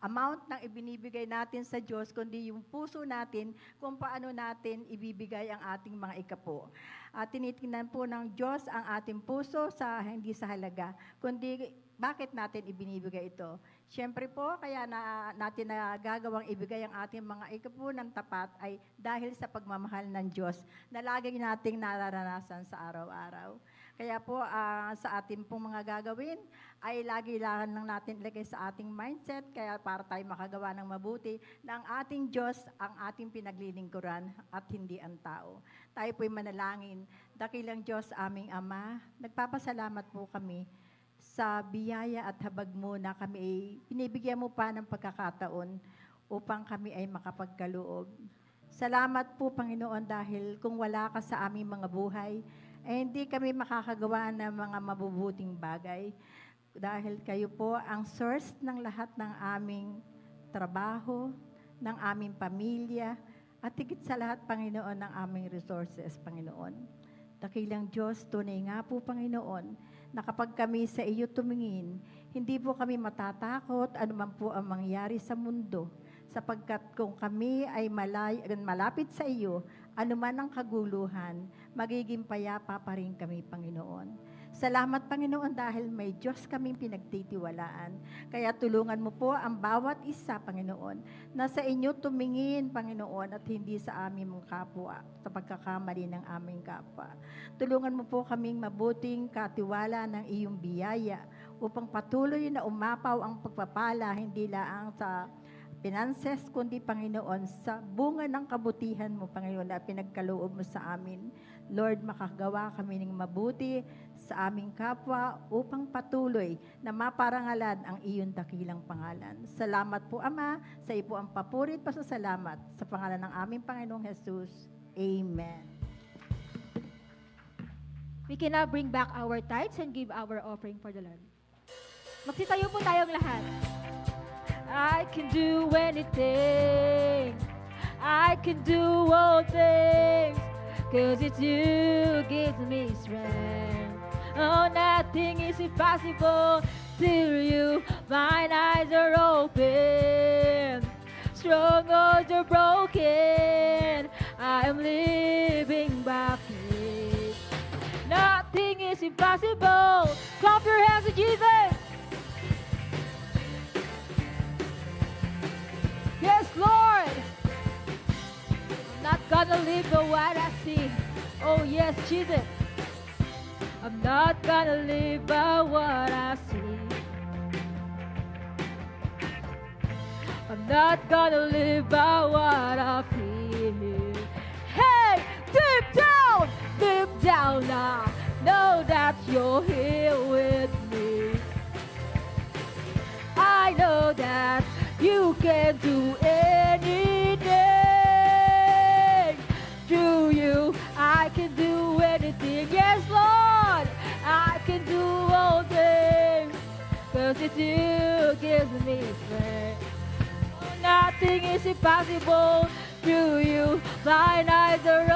amount ng ibinibigay natin sa Diyos, kundi yung puso natin kung paano natin ibibigay ang ating mga ikapo. Tinitingnan po ng Diyos ang ating puso hindi sa halaga, kundi bakit natin ibinibigay ito. Siyempre po, kaya natin nagagawang ibigay ang ating mga ikapo ng tapat ay dahil sa pagmamahal ng Diyos na lagi nating nararanasan sa araw-araw. Kaya po sa ating pong mga gagawin ay lagi lang natin ilagay sa ating mindset kaya para tayo makagawa ng mabuti na ang ating Diyos ang ating pinaglilingkuran at hindi ang tao. Tayo po'y manalangin. Dakilang Diyos, aming Ama, nagpapasalamat po kami sa biyaya at habag mo na kami ay pinibigyan mo pa ng pagkakataon upang kami ay makapagkaloob. Salamat po, Panginoon, dahil kung wala ka sa aming mga buhay, hindi kami makakagawa ng mga mabubuting bagay. Dahil kayo po ang source ng lahat ng aming trabaho, ng aming pamilya, at higit sa lahat, Panginoon, ng aming resources, Panginoon. Dakilang Diyos, tunay nga po, Panginoon, na kapag kami sa iyo tumingin, hindi po kami matatakot anuman po ang mangyari sa mundo, sapagkat kung kami ay malapit sa iyo, anuman ang kaguluhan, magiging payapa pa rin kami, Panginoon. Salamat, Panginoon, dahil may Diyos kaming pinagtitiwalaan. Kaya tulungan mo po ang bawat isa, Panginoon, na sa inyo tumingin, Panginoon, at hindi sa aming mga kapwa, sa pagkakamali ng aming kapwa. Tulungan mo po kaming mabuting katiwala ng iyong biyaya upang patuloy na umapaw ang pagpapala, hindi lang sa finances, kundi, Panginoon, sa bunga ng kabutihan mo, Panginoon, na pinagkaloob mo sa amin. Lord, makagawa kami ng mabuti sa aming kapwa upang patuloy na maparangalan ang iyong dakilang pangalan. Salamat po, Ama, sa iyo po ang papurit pasasalamat sa pangalan ng aming Panginoong Jesus. Amen. We can now bring back our tithes and give our offering for the Lord. Magsitayo po tayong lahat. I can do anything. I can do all things. 'Cause it's you gives me strength. Oh, nothing is impossible till you. Mine eyes are open. Strongholds are broken. I am living by faith. Nothing is impossible. Clap your hands to Jesus. Yes, Lord. I'm not gonna live by what I see. Oh, yes, Jesus. I'm not gonna live by what I see. I'm not gonna live by what I feel. Hey, deep down, I know that you're here with me. I know that you can do anything. Through you, I can do anything. Yes, Lord, I can do all things. 'Cause it's you gives me strength. Nothing is impossible through you. Blind eyes are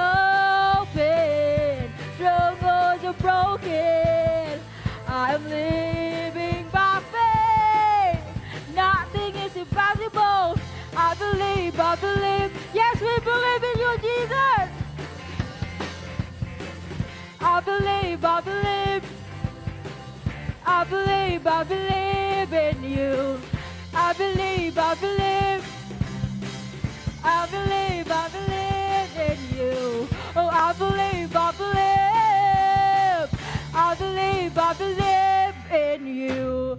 open. Strongholds are broken. I'm living by faith. Nothing is impossible. I believe. Yes, we believe in you, Jesus. I believe. I believe in you. I believe in you. Oh, I believe in you.